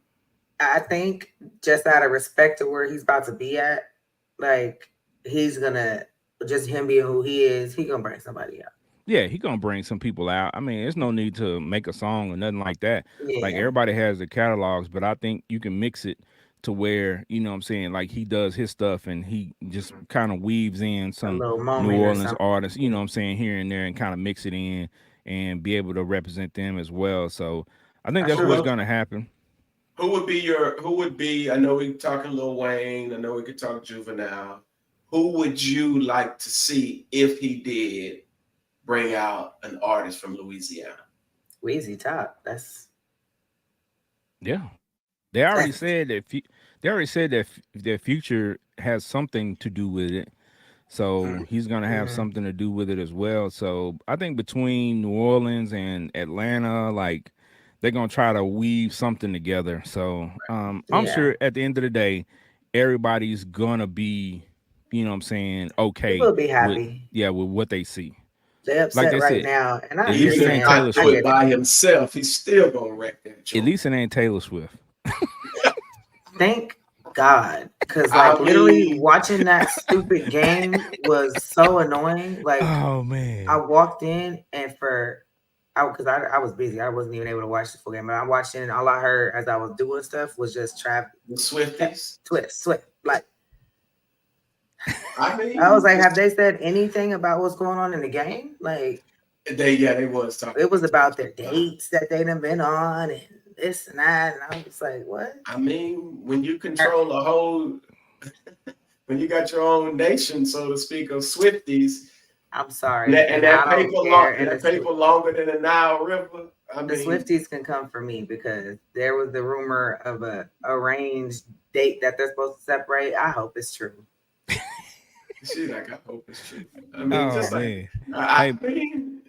I think just out of respect to where he's about to be at, like he's gonna just him being who he is, he gonna bring somebody out. Yeah, he gonna bring some people out. I mean, there's no need to make a song or nothing like that. Like Yeah, everybody has their catalogs, but I think you can mix it to where, what I'm saying, like he does his stuff and he just kind of weaves in a some little New moment or Orleans something. artists, what I'm saying, here and there and kind of mix it in and be able to represent them as well. So I think I that's sure what's hope. gonna happen. Who would be, I know we talking Lil Wayne, I know we could talk Juvenile. Who would you like to see if he did bring out an artist from Louisiana? Weezy Top. Yeah. They already That's said that they already said that their future has something to do with it. So he's gonna have mhm. something to do with it as well. So I think between New Orleans and Atlanta, like they're gonna try to weave something together. So I'm Yeah. sure at the end of the day, everybody's gonna be, what I'm saying, okay People will be with happy. with what they see. They're Like upset they right said, now, and I at least Even it if ain't understand. not Taylor I do it Swift. get it. by himself, he's still gonna wreck that At joint. least it ain't Taylor Swift. Thank God, because like I literally mean, watching that stupid game was so annoying. Like Oh I man. walked in and I was busy, I wasn't even able to watch the full game. But I watched it, and all I heard as I was doing stuff was just trap, the Swifties. twist, swift. Like I I was mean, like, have they said anything about what's going on in the game? Like they was talking it was about that about their joint. Wow. dates that they done been on and this and that, and I was just like, what? I mean, when you Er, control a whole, when you got your own nation, so to speak, of Swifties, I'm and sorry, and I that don't care. And paper longer than the Nile River. I the mean, Swifties can come for me because there was the rumor of a arranged date that they're supposed to separate. I hope it's true. she's like, I hope it's true. I mean, Oh just like, man. I Hey, mean,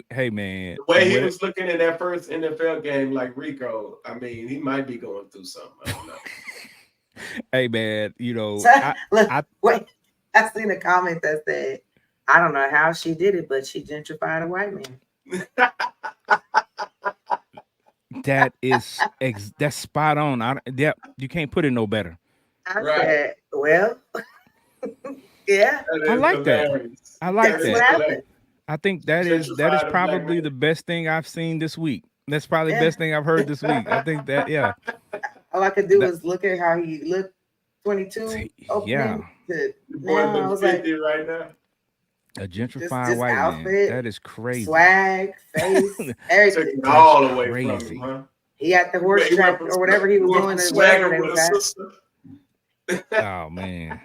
hey man. the way he What was looking in that first NFL game, like Rico, I mean, he might be going through something. I don't know. hey man, So, look, I wait, I seen a comment that said, I don't know how she did it, but she gentrified a white man. that's spot on. You can't put it no better. I Right. said, well, yeah, That I is like that. hilarious. I like That that's is what that. happened. hilarious. I think She that is gentrified a black probably man. the best thing I've seen this week. That's probably the Yeah. best thing I've heard this week. I think that yeah. All I could do That was look at how he looked 22 yeah. opening to The boy now. I look was like, 50 right now. A gentrified just white man. outfit, That is crazy. swag, face, Took everything. it That's all away from him, crazy. huh? He at the horse He went track from, or whatever he he was went doing, from or whatever swagger they with was a at. sister. Oh man.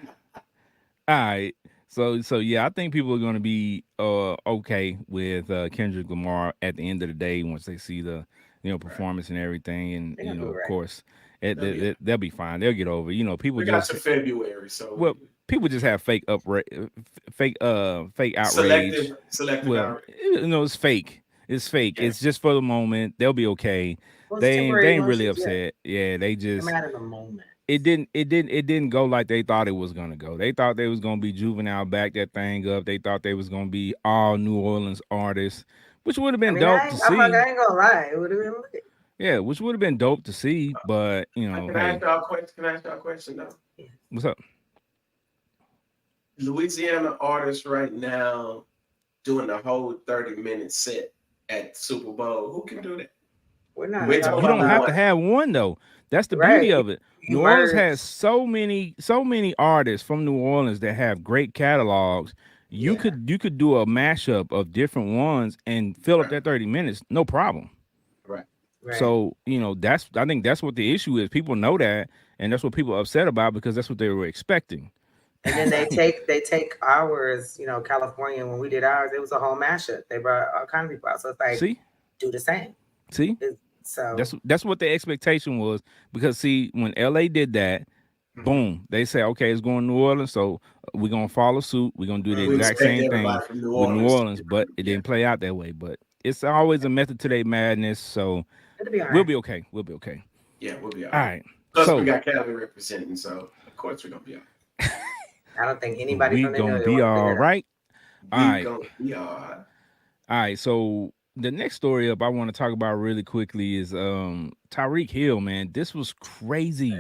All right. So yeah, I think people are going to be okay with Kendrick Lamar at the end of the day once they see the Right. performance and everything, and They're gonna do it of right. course They'll be. they'll be fine. They'll get over. People We got to just February, so well, people just have fake outrage. selective Well, outrage. it's fake. It's fake. Yeah. It's just for the moment. They'll be okay. Well, it's They temporary ain't really emotions, yeah. upset. Yeah, they They're just mad in the moment. it didn't go like they thought it was gonna go. They thought they was gonna be Juvenile back that thing up. They thought they was gonna be all New Orleans artists, which would have I been mean, dope to I'm like, see. I ain't gonna lie, it would have been lit. Yeah, which would have been dope to see. But Can I ask hey, y'all a question? Can I ask y'all a question though? Yeah. what's up? Louisiana artists right now doing the whole 30-minute set at Super Bowl. Who can do that? We're not Wait till talking You don't have about to one. have one though. That's the beauty right. of it. You New Orleans merge, has so many artists from New Orleans that have great catalogs. You yeah, could do a mashup of different ones and fill up Right. that 30 minutes, no problem. Right. right. So, I think that's what the issue is. People know that, and that's what people are upset about because that's what they were expecting. And then they take ours, California. When we did ours, it was a whole mashup. They brought all kinds of people out, so it's like See? do the same. See? So That's what the expectation was because see, when LA did that, Mhm. boom, they say, okay, it's going to New Orleans, so we're gonna follow suit. We're gonna do the We mhm, exact expect same thing everybody from New with New Orleans to Orleans, do but it. it Yeah. didn't play out that way. But it's always a method to their madness, so it'll be all we'll right. be okay. We'll be okay. Yeah, we'll be all All right. right. Plus, we So got Cali representing, so of course we're gonna be all I don't think anybody we from the gonna area be want to all figure it out. right. right. All We right. gonna be all right. All right. So the next story up I want to talk about really quickly is Tyreek Hill, man. This was crazy,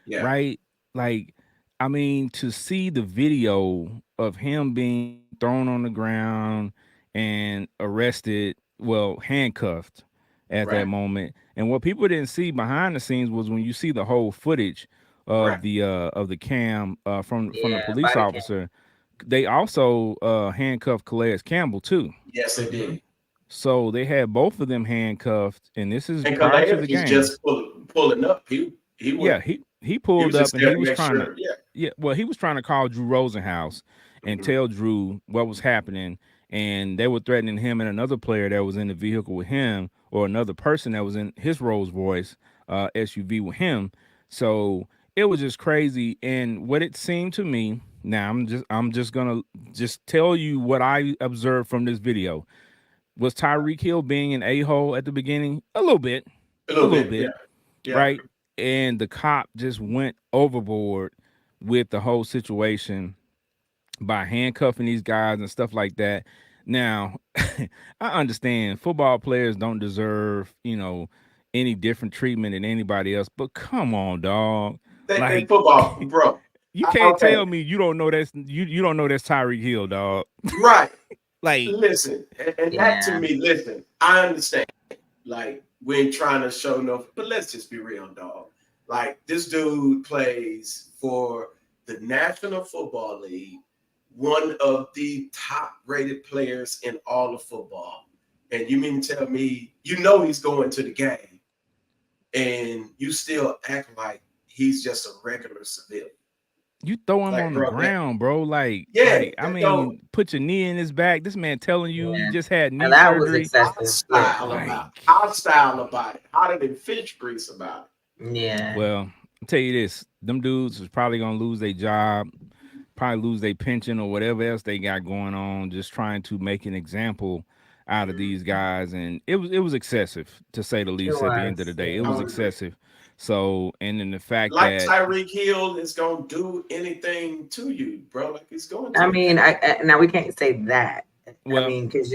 Yeah. right? Like, I mean, to see the video of him being thrown on the ground and arrested, well, handcuffed at that Right. moment. And what people didn't see behind the scenes was when you see the whole footage Right. of the cam from the Yeah, police body cam. officer, they also handcuffed Calais Campbell too. Yes, they Hmm. did. So they had both of them handcuffed, and this is And prior to Calais the was game. just pulling up. He Yeah, would he he pulled was up just and there he to was make trying to sure. Yeah. he was trying to call Drew Rosenhaus and Mhm. tell Drew what was happening, and they were threatening him and another player that was in the vehicle with him, or another person that was in his Rolls Royce SUV with him. So it was just crazy, and what it seemed to me. Now I'm just gonna just tell you what I observed from this video. Was Tyreek Hill being an a-hole at the beginning? A A little little bit. bit, Yeah. Yeah. right? And the cop just went overboard with the whole situation by handcuffing these guys and stuff like that. Now, I understand football players don't deserve, any different treatment than anybody else, but come on, dog. They Like football, bro. you can't Okay. tell me you don't know that's Tyreek Hill, dog. Right. Like, Listen, and that to Yeah, me, listen, I understand. Like, we ain't trying to show no, but let's just be real, dog. Like, this dude plays for the National Football League, one of the top rated players in all of football. And you mean to tell me, he's going to the game and you still act like he's just a regular civilian. you throw him Like, on the bro, ground, bro. yeah, I that don't mean, put your knee in his back. This man telling you he yeah. just had And knee that was surgery. excessive. Yeah, Like, hostile about it, hotter than fish grease about yeah. well, I'll tell you this: them dudes is probably gonna lose their job, probably lose their pension or whatever else they got going on, just trying to make an example out of these guys. And it was excessive to say the It least. At the end of the was. day, it it. I was Yeah. would agree. excessive. So, and then the fact Like that, Tyreek Hill is gonna do anything to you, bro. Like he's going I to. mean, now we can't say that. I well, mean, because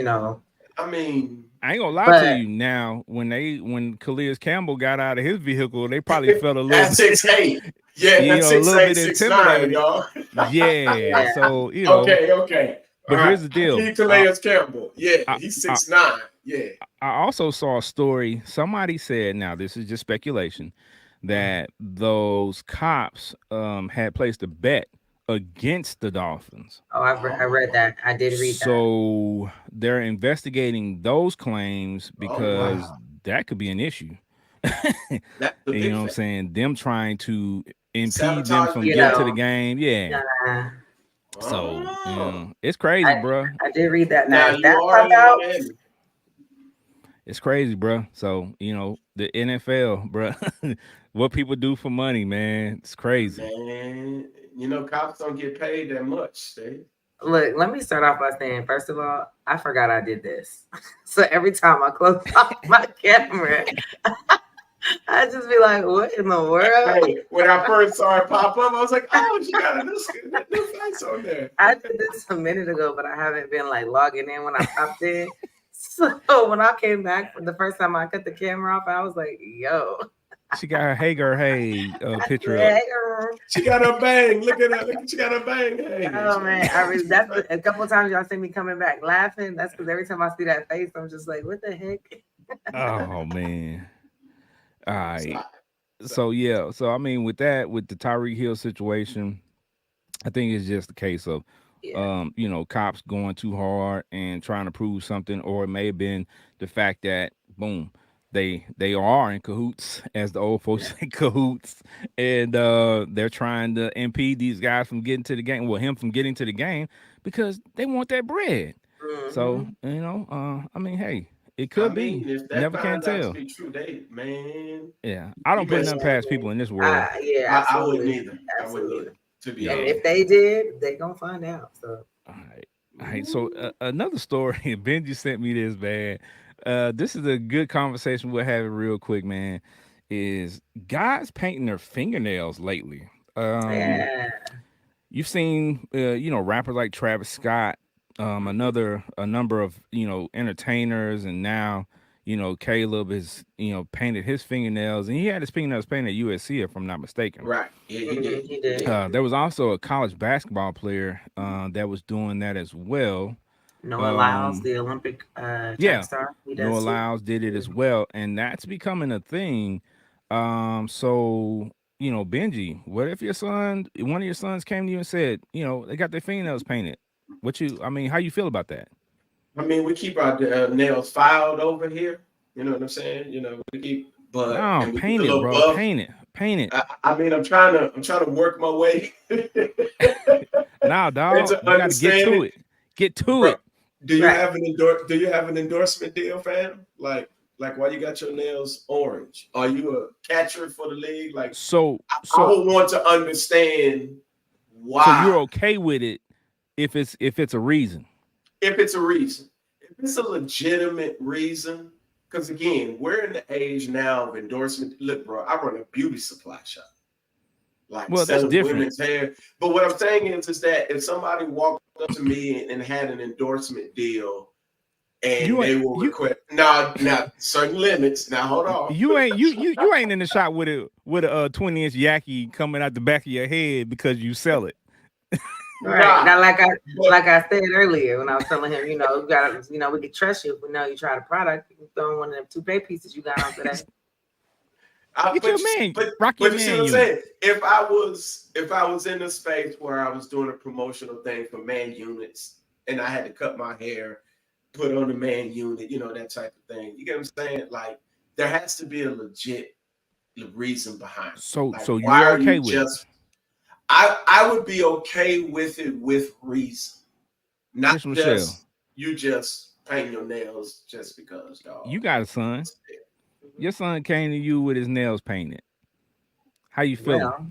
I mean, I ain't gonna lie to but you. Now, when Calais Campbell got out of his vehicle, they probably felt a little that's bit, 6'8". Yeah, that's a six little eight, bit 6'9", intimidated. y'all. Yeah. yeah, So, Okay, okay. All but right. here's the deal. Keith Calais Campbell. Yeah, I, he's I 6'9". Yeah. I also saw a story. Somebody said, now this is just speculation, Mhm. that those cops had placed a bet against the Dolphins. oh, I read Oh, that. I did read that. So they're investigating those claims oh because wow. that could be an issue. That's the You know big what I'm thing. saying? Them trying to impede them Sabotage from the You getting to game. the know, game. Yeah. nah, So Oh, it's crazy, bro. I did read that. Now, now is you that are pop in out? Miami, It's crazy, bro. So the NFL, bro. What people do for money, man. It's crazy. man. You know, cops don't get paid that much, Steve. Look, let me start off by saying, first of all, I forgot I did this. So every time I close off my camera, I just be like, what in the world? Hey, when I first saw it pop up, I was like, "Oh, she got a new face on there." I did this a minute ago, but I haven't been like logging in when I popped in. So when I came back for the first time, I cut the camera off. I was like, "Yo, She got her Hager Hey picture up. hey, She got a bang. Look at her. Look, she got a bang. Hey, oh man!" I really a couple of times y'all see me coming back laughing. That's because every time I see that face, I'm just like, "What the heck?" Oh man. All right. Stop. So yeah. So I mean, with the Tyreek Hill situation, I think it's just a case of, Yeah. cops going too hard and trying to prove something, or it may have been the fact that boom, they are in cahoots, as the old folks say, cahoots, and they're trying to impede these guys from getting to the game, well, him from getting to the game because they want that bread. So Mm-hmm. I mean, hey, it I could be. mean, if that Never can turned out to tell. be true, man, Yeah, I you don't put mess. nothing past people in this world. Yeah, I wouldn't absolutely, either. I wouldn't absolutely. either. To be And Yeah. honest. if they did, they gonna find out. So All right. All right. So Ooh. another story, Benji sent me this, man. This is a good conversation we're having real quick, man. Is guys painting their fingernails lately? Um, yeah. you've seen, rappers like Travis Scott, a number of entertainers, and now Caleb is painted his fingernails, and he had his fingernails painted at USC, if I'm not mistaken. Right. Yeah, he Mm-hmm, did. he He did. did. There was also a college basketball player that was doing that as well. Noah Lyles, Um, the Olympic track yeah, star, he Noah does too. Lyles did it as well, and that's becoming a thing. So Benji, what if one of your sons came to you and said, they got their fingernails painted? I mean, how you feel about that? I mean, we keep our nails filed over here. You know what I'm saying? You know, we keep, No, and we keep paint a it, little bro, buff. paint it. I mean, I'm trying to work my way Nah, dog, into you got to get to understanding. it. Get to Bro, it. Right. do you have an endorsement deal, fam? Like why you got your nails orange? Are you a catcher for the league? Like So, I so, would want to understand so you're why. okay with it if it's a reason. If it's a reason, if it's a legitimate reason, because again, we're in the age now of endorsement. Look, bro, I run a beauty supply shop, like Well, that's selling different. women's hair. But what I'm saying is that if somebody walked up to me and had an endorsement deal and You ain't they will you request now certain limits. Now hold on. you ain't in the shop with a 20-inch yaki coming out the back of your head because you sell it. Right. Nah, Now, but like I said earlier, when I was telling him, you gotta, we can trust you if we know you try the product. You can throw in one of them toupee pieces you got on today. I, Get your man, rock your but you see man what I'm unit. saying? If I was in a space where I was doing a promotional thing for man units and I had to cut my hair, put on the man unit, you know, that type of thing. You get what I'm saying? Like there has to be a legit reason behind it. Like So why you're are okay you with it. just I would be okay with it with reason. Not Chris Michelle, just you just paint your nails just because, you dog. got a son. Your son came to you with his nails painted. How you feeling? Well,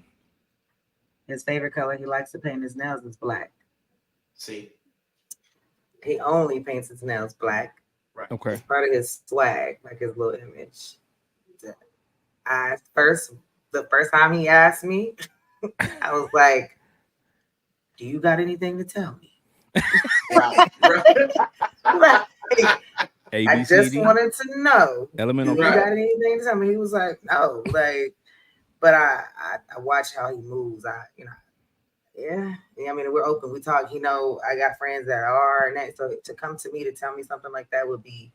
his favorite color he likes to paint his nails is black. See, He only paints his nails black. right. Okay. It's part of his swag, like his little image. I first, the first time he asked me, I was like, "Do you got anything to tell me?" Right. Right. Like, A I B C just D. wanted to know, Elemental "Do you Right. P. got anything to tell me?" He was like, "No." Like, but I watch how he moves. Yeah. I mean, we're open. We talk. I got friends that are, and that, so to come to me to tell me something like that would be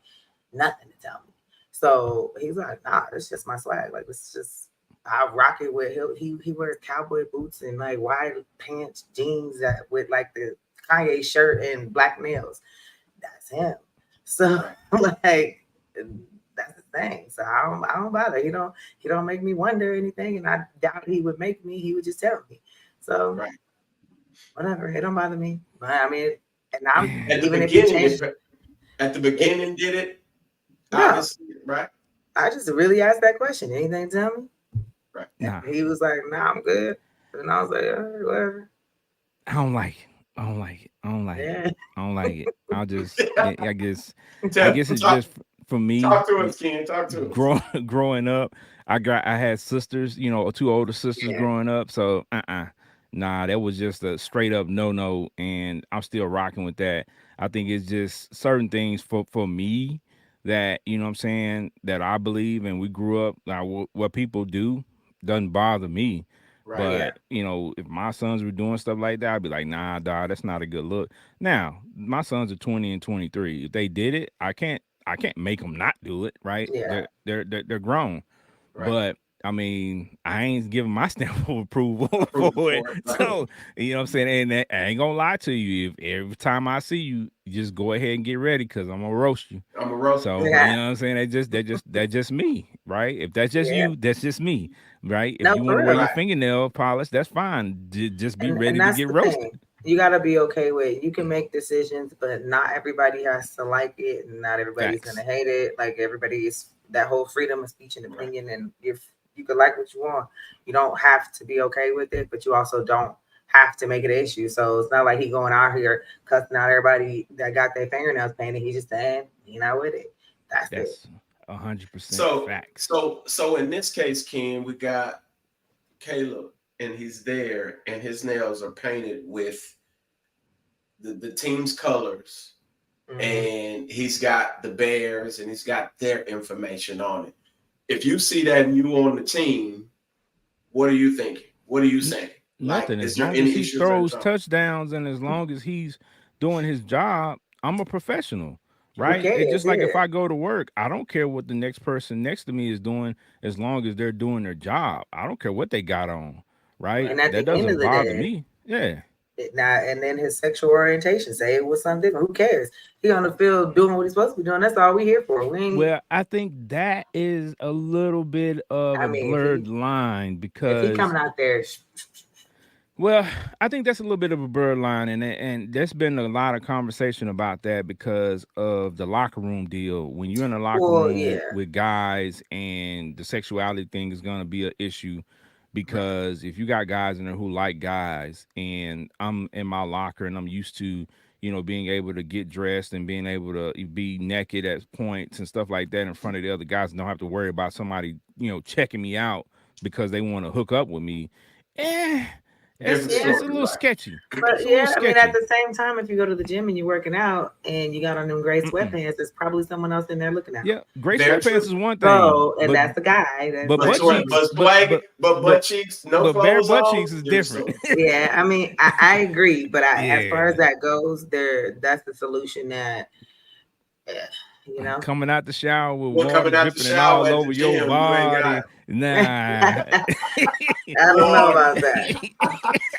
nothing to tell me. So he's like, "Nah, it's just my swag. Like, it's just I rock it with he wears cowboy boots and like wide pants, jeans that with like the Kanye shirt and black nails. That's him." So Right. like that's the thing. So I don't bother. He don't make me wonder anything, and I doubt he would make me. He would just tell me. So Right. whatever. It don't bother me. But I mean, and I'm At the even if he beginning, changed it, did it no. obviously, right? I just really asked that question. Anything to tell me? Right. And Nah, he was like, "Nah, I'm good." And I was like, "All right, whatever." I don't like it. I don't like it. I don't like it. Yeah, I don't like it. I'll just, I guess, it's talk, just for me. talk to us, Ken. Talk to us. Growing up, I had sisters, two older sisters yeah, growing up. So nah, that was just a straight up no, and I'm still rocking with that. I think it's just certain things for me that what I'm saying, that I believe, and we grew up. Like, what people do doesn't bother me. Right. yeah, But if my sons were doing stuff like that, I'd be like, nah, dog, that's not a good look. Now, my sons are 20 and 23. If they did it, I can't make them not do it, right? yeah. They're grown, Right. but I mean, I ain't giving my stamp of approval Approved for it. for it. Right. So what I'm saying, and I ain't gonna lie to you. If every time I see you, you just go ahead and get ready, because I'm gonna roast you. I'm a roast. So Yeah, what I'm saying, that's just me, right? If that's just yeah. you, that's just me, right? If No, you want for to real. wear your Right. fingernail polish, that's fine. Just be And ready to that's get the roasted. thing. You gotta be okay with. You can make decisions, but not everybody has to like it, and not everybody's gonna Facts. hate it. Like everybody is that whole freedom of speech and Right. opinion, and if you could like what you want, you don't have to be okay with it, but you also don't have to make it an issue. So it's not like he going out here cussing out everybody that got their fingernails painted. He's just saying he not with it. That's it. That's 100% So facts. so in this case, Ken, we got Caleb, and he's there, and his nails are painted with the team's colors, Hmm. and he's got the Bears, and he's got their information on it. If you see that and you on the team, what are you thinking? What are you N- saying? Like, Nothing. is As there long any as he issues or throws something? touchdowns and as long as he's doing his job, I'm a professional, Who right? It's cares? just like if Yeah. I go to work, I don't care what the next person next to me is doing as long as they're doing their job. I don't care what they got on, right? Right. And at That the end doesn't of the bother day, me. Yeah. now and then his sexual orientation, say it was something different. Who cares? He on the field doing what he's supposed to be doing. That's all we here for. We ain't. Well, I think that is a little bit of I a mean, blurred line if he because coming out there, well, I think that's a little bit of a blurred line, and there's been a lot of conversation about that because of the locker room deal. When you're in a locker well, room yeah, with guys, and the sexuality thing is going to be an issue, right, because if you got guys in there who like guys, and I'm in my locker and I'm used to being able to get dressed and being able to be naked at points and stuff like that in front of the other guys, and don't have to worry about somebody checking me out because they want to hook up with me. Eh, it's Different yeah. it's a story, little right? sketchy. But It's a little yeah, I mean, at sketchy. the same time, if you go to the gym and you're working out and you got on them gray Mm-mm. sweatpants, there's probably someone else in there looking out. Yeah, gray Very sweatpants true. is one thing, So, and that's the guy. That's but But like, butt swag, cheeks, but swag, but but butt cheeks, no bare clothes butt on, cheeks is different different. story. yeah. I mean, I agree, but as far as Yeah, that goes, that's the solution that, eh, you know. coming out the shower with What water coming out the dripping it shower all at the over your gym, you ain't got body. Nah. I don't know water, about that.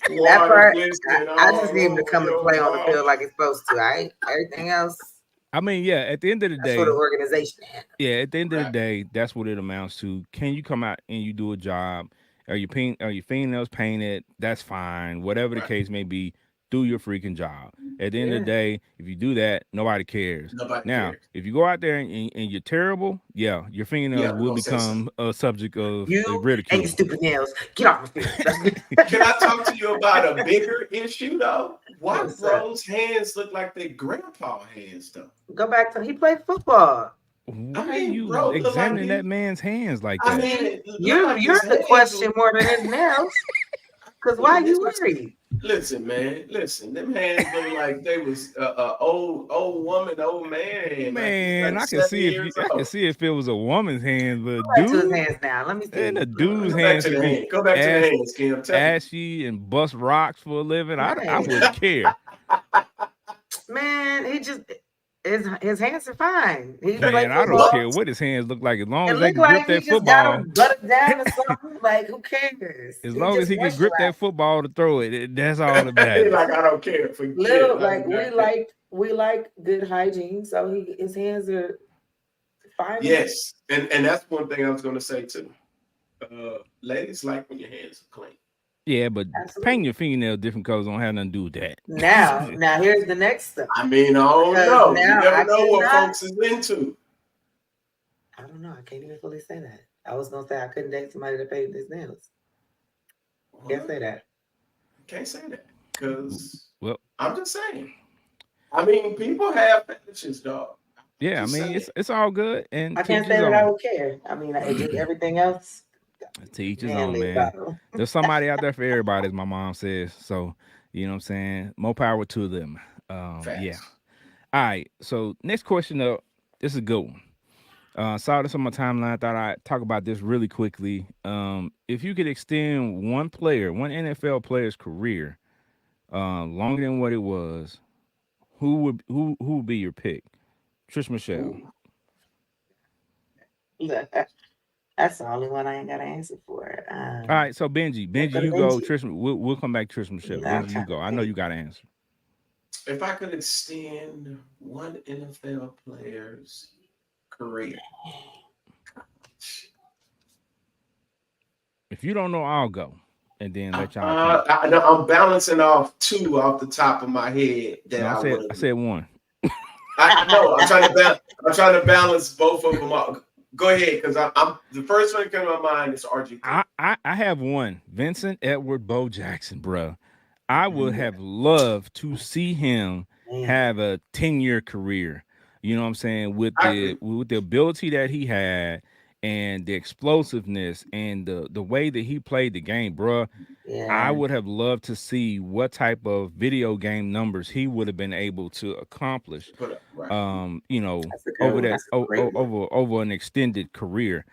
That water part, glistening I just all need him to over come and your play on the body. field like he's supposed to. I ain't everything else. I mean, yeah. At the end of the That's for the day, organization. yeah. At the end of the Right, day, that's what it amounts to. Can you come out and you do a job? Are your fingernails painted? That's fine. Whatever the right. case may be, do your freaking job. At the end of Yeah, the day, if you do that, nobody cares. Nobody Now, cares. if you go out there and you're terrible, yeah, your fingernails Yeah, we're will gonna say something. become a subject of you and your ridicule. stupid nails. Get off my field. Can I talk to you about a bigger issue though? Why What's up? bros' hands look like their grandpa hands though? Go back to he played football. I Why are mean, you bro, look like examining he. that man's hands like I that? mean, See, it look like you're his the hands. question more than his nails. Cause I why mean, you worried? listen, man, listen. Them hands look like they was old woman, old man hand, like he's Man, like I can 70 see years I can old. see if it was a woman's hands, Go but back to his dude, hands now. Let me and see. a dude's Go back hands to could the be hand. Go back to the ash, hands, Kim. I'm telling you. ashy and bust rocks for a living. I Right. wouldn't care. Man, he just his hands are fine. He Man, played I don't football. care what his hands look like, as long It as they looked can grip like he that just got football. him butted down or something. Like, who cares? As He long as just he can grip that moisturized. football to throw it, that's all that He's matters. like, I don't care. Forget it. Little I do like not care. we like good hygiene, so his hands are fine enough. Yes, and that's one thing I was going to say too. Ladies like when your hands are clean. Yeah, but painting Absolutely. your fingernail different colors don't have nothing to do with that. Now here's the next stuff. I mean, I don't Because know. You now never I know what cannot. folks is into. I don't know. I can't even fully say that. I was gonna say I couldn't date somebody that painted his nails. Can't What? say that. Can't say that because Well, I'm just saying. I mean, people have fetishes, dog. yeah, I Just mean saying. it's all good and I to each can't his say that I own. would care. I mean, it just everything else, To each his own, manly man. about them. There's somebody out there for everybody, as my mom says. So, you know what I'm saying? More power to them. Yeah. Facts. All right. So next question up. This is a good one. Saw this on my timeline. I thought I'd talk about this really quickly. If you could extend one NFL player's career, longer than what it was, who would be your pick? Trish Michelle. Ooh. Look, that's the only one I ain't got an answer for. All right, so Let's Benji, go to you go. Benji. Trish, we'll come back to Trish Michelle. No, I'm Benji, you trying go. to I know think. you got an answer. If I could extend one NFL player's career, If you don't know, I'll go, and then let y'all think. I know I'm balancing off two off the top of my head that No, I would I have. said one. I know. I'm trying to balance both of them out. Go ahead, because I'm the first one that came to my mind is RG3. I have one. Vincent Edward Bo Jackson, bruh. I would Yeah, have loved to see him man. have a 10-year career. You know what I'm saying? I agree. With the ability that he had and the explosiveness and the way that he played the game, bruh. I Yeah, would have loved to see what type of video game numbers he would have been able to accomplish, Put up right. that's a good one. That's a great one. over an extended career.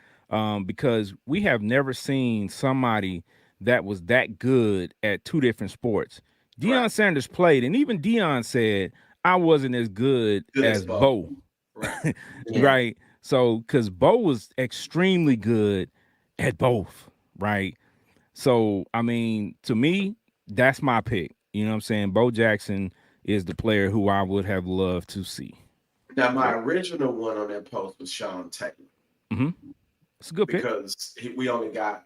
Because we have never seen somebody that was that good at two different sports. Right. Deion Sanders played, and even Deion said, I wasn't as good Good as as Bo. Bo. Right. Yeah, Right. So, because Bo was extremely good at both, right? So, I mean, to me, that's my pick. You know what I'm saying? Bo Jackson is the player who I would have loved to see. Now, my yeah, original one on that post was Sean Taylor Hmm. It's a good pick. because we got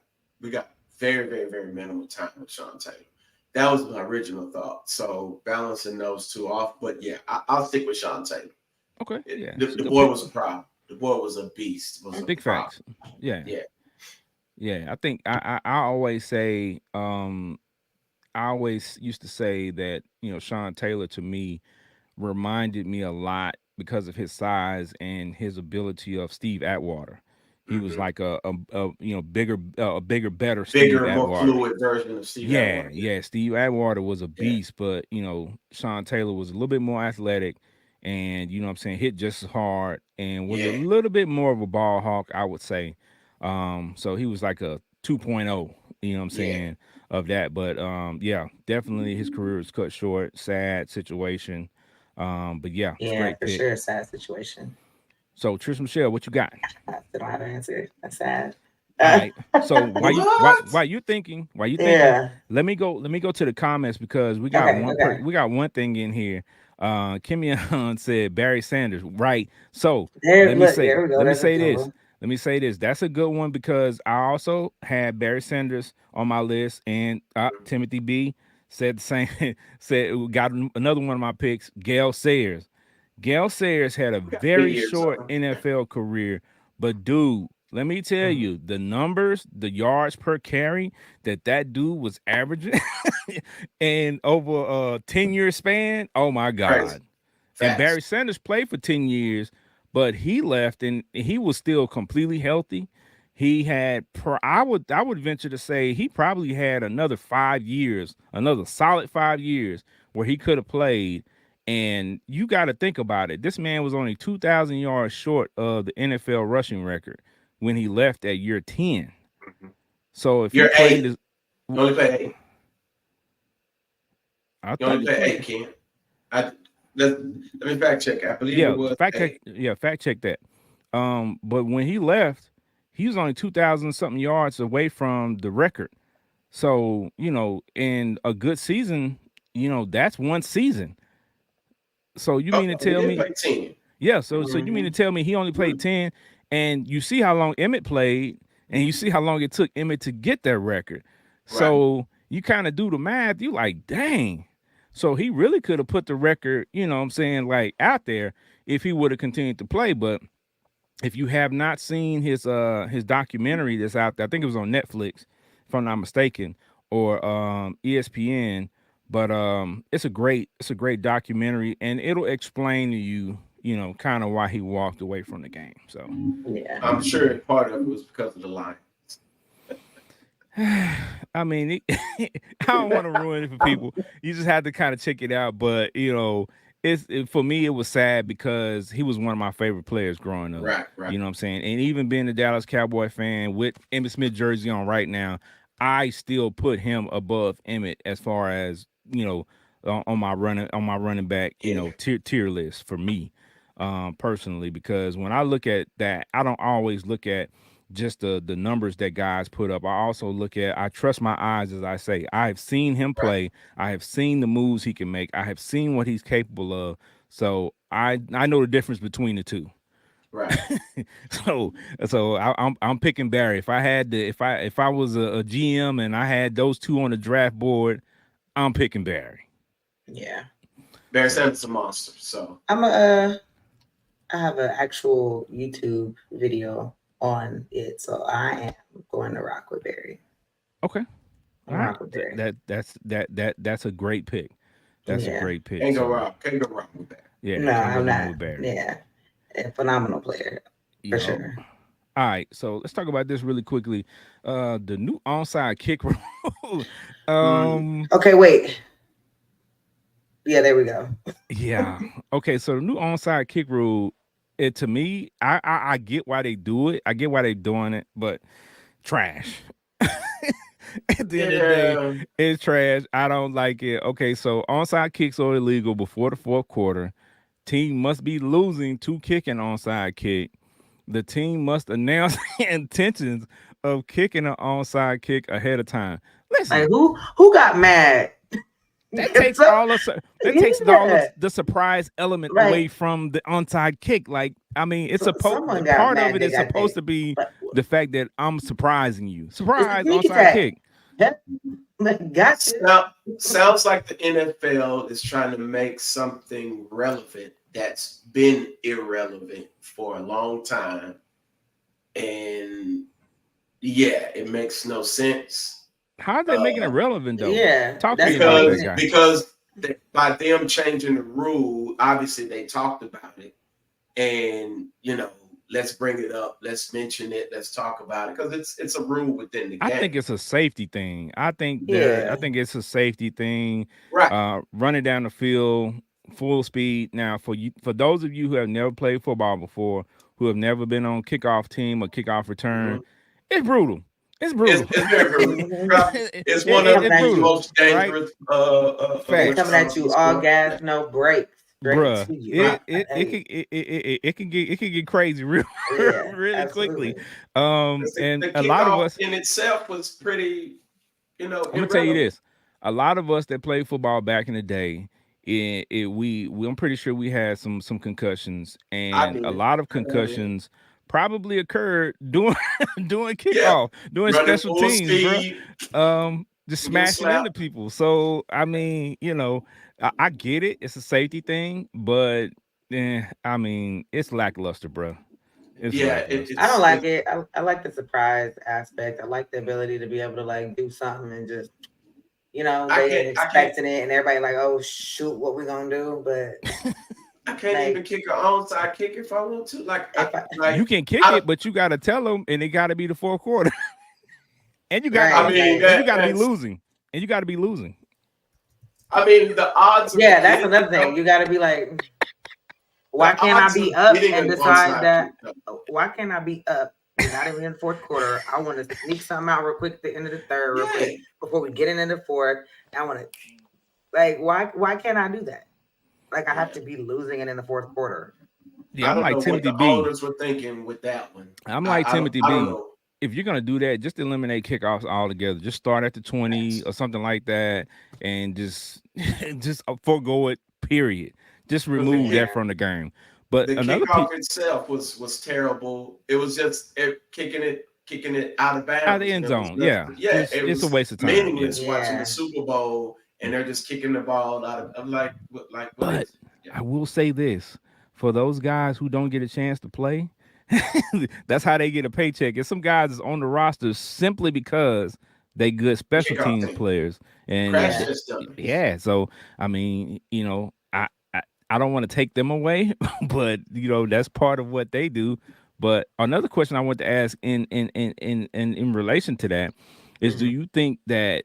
very, very, very minimal time with Sean Taylor. That was my original thought. So balancing those two off, but yeah, I'll stick with Sean Taylor. Okay. Yeah. The, It's a the good boy pick. was a problem. The boy was a beast. Was a Big problem. facts. Yeah. Yeah. Yeah. I think I always say, I always used to say that, Sean Taylor to me reminded me a lot because of his size and his ability of Steve Atwater. He was Mm-hmm. like bigger, a bigger, better Steve Bigger, more Atwater. fluid version of Steve Yeah, Atwater. yeah. Steve Atwater was a Yeah. beast, but Sean Taylor was a little bit more athletic and what I'm saying, hit just as hard and was a Yeah. little bit more of a ball hawk, I would say. So he was like a 2.0, what I'm Yeah. saying, of that. But yeah, definitely his career was cut short, sad situation. But yeah, it's a yeah, great for pick. sure. Sad situation. So Trish Michelle, what you got? I still don't have an answer. That's sad. All right. So What? while you thinking, Yeah. let me go to the comments because Okay. Okay. we got one thing in here. Kimmy said Barry Sanders, right? So There. Look. There we go. let me There's a say good this. one. Let me say this. That's a good one because I also had Barry Sanders on my list, and Timothy B said the same. Said got another one of my picks, Gail Sayers. Gail Sayers had a We got 3 very years short on. NFL career, but dude, let me tell Mhm. you, the numbers, the yards per carry that dude was averaging, and over a 10-year span, oh my Crazy. God. And Facts. Barry Sanders played for 10 years, but he left and he was still completely healthy. He had I would venture to say he probably had another 5 years, another solid 5 years where he could have played. And you got to think about it. This man was only 2,000 yards short of the NFL rushing record when he left at year 10. Mhm. So if he You're played 8. as You only play 8. I You thought only he play played. 8, Ken. I let me fact check. I believe it was 8. Fact check that. But when he left, he was only 2,000 something yards away from the record. So, in a good season, that's one season. So you Oh, mean to he tell did me, play 10. yeah, so you mean to Hmm. tell me he only played 10 and you see how long Emmett played, and you see how long it took Emmett to get that record. So, you kind of do the math, you like, dang. So he really could have put the record, you know what I'm saying, like out there if he would have continued to play. But if you have not seen his documentary that's out there, I think it was on Netflix, if I'm not mistaken, or ESPN. But it's a great documentary, and it'll explain to you, you know, kind of why he walked away from the game. So Yeah. I'm sure part of it was because of the line. I mean, I don't want to ruin it for people. You just have to kind of check it out. But you know, for me, it was sad because he was one of my favorite players growing up. Right, right. You know what I'm saying? And even being a Dallas Cowboy fan with Emmitt Smith jersey on right now, I still put him above Emmett as far as, you know, on my running back, you Yeah, know, tier list for me, personally, because when I look at that, I don't always look at just the numbers that guys put up. I trust my eyes, as I say. I have seen him right, play. I have seen the moves he can make. I have seen what he's capable of. So I know the difference between the two. right. so I'm picking Barry. If I had to, if I was a GM and I had those two on the draft board, I'm picking Barry. Yeah. Barry So Sanders is a monster. So I'm a I have an actual YouTube video on it, so I am going to rock with Barry. okay, I'm all gonna right. rock with Barry. That's a great pick. That's a Yeah. great pick. can't go So wrong. Can't go wrong with that. yeah, No, can't go I'm wrong not. with Barry. Yeah. A phenomenal player for Yup. sure. All right, so let's talk about this really quickly. The new onside kick rule. Mm, Okay, wait. Yeah, there we go. Yeah. Okay, so the new onside kick rule, it to me, I get why they do it. I get why they're doing it, but trash. At the end of the day, yeah, it's trash. I don't like it. Okay, so onside kicks are illegal before the fourth quarter. Team must be losing to kick an onside kick. The team must announce intentions of kicking an onside kick ahead of time. Like Listen, who got mad? that So, takes all the that takes all of yeah. the surprise element away Right. from the onside kick. Like, I mean, it's So supposed someone got part of mad. it They is got supposed they to be but the fact that I'm surprising you. it's a Surprise sneak onside attack. kick. Yep. Gotcha. sounds like the NFL is trying to make something relevant that's been irrelevant for a long time, and yeah, it makes no sense. How's that making it Uh, relevant though? Yeah, Talk to me that's about making that because it. guy. because by them changing the rule, obviously they talked about it, and let's bring it up, let's mention it, let's talk about it because it's a rule within the I game. think it's a safety thing. I Yeah. think it's a safety thing. Right. Running down the field full speed. Now, for those of you who have never played football before, who have never been on kickoff team or kickoff return, Mhm. it's brutal. It's it's, brutal. it's very brutal. Mhm. Right. It's They one of coming It's at the brutal, you. most right? dangerous They Facts, coming at returns in you all sports. gas, Yeah. no brakes, straight bruh. to you. Right. Hey, It can get crazy real yeah, really quickly. absolutely. And The a lot of kickoff us, in itself was pretty, I'm gonna tell you irrelevant. this: a lot of us that played football back in the day, I'm pretty sure we had some concussions, I and a did. lot of I know I did. concussions probably occurred doing doing Yeah. kickoff, doing Running special full teams, bro. speed, Just getting smashing into slapped. people. So I mean, I get it; it's a safety thing, but I mean, it's lackluster, bro. It's Yeah, lackluster. I don't it's like it's it. I like the surprise aspect. I like the ability to be able to like do something and just I they can't ain't I can't expecting it and everybody like, oh shoot, what we gonna do? But I can't even like kick an onside kick if I want to. Like if I You can kick I it, but you got to tell them, and it got to be the fourth quarter. and you got I right, and mean like and you got to be that's losing, and you got to be losing. the odds of yeah, that's getting another thing. You gotta be like, why the can't I odds be of up getting and an decide onside that? kick though. Why can't I be up? We're not even in the fourth quarter. I want to sneak something out real quick at the end of the third, real Yeah. quick before we get into the fourth. I want to like why can't I do that? Like I have Yeah. to be losing it in the fourth quarter. Yeah, I I'm don't like know what Timothy the B. owners were thinking with that one. I'm like Timothy I don't B. know. If you're gonna do that, just eliminate kickoffs altogether. Just start at the 20 Facts. or something like that, and just just forego it. Period. Just Because the remove kick that Yeah. from the game. But the another kickoff piece, itself was terrible. It was just kicking it kicking it out of Out of the bounds, and end there was zone. nothing. Yeah, Yeah, it it's a was waste of time. Yeah, meaningless watching the Yeah. Super Bowl, and they're just kicking the ball out of. I'm like, what but is it? Yeah, I will say this: for those guys who don't get a chance to play, that's how they get a paycheck. And some guys is on the roster simply because they good special kickoff teams team, players. And crash Yeah. test dummies. yeah, so I mean, I don't want to take them away, but that's part of what they do. But another question I want to ask in relation to that is, do Hmm. you think that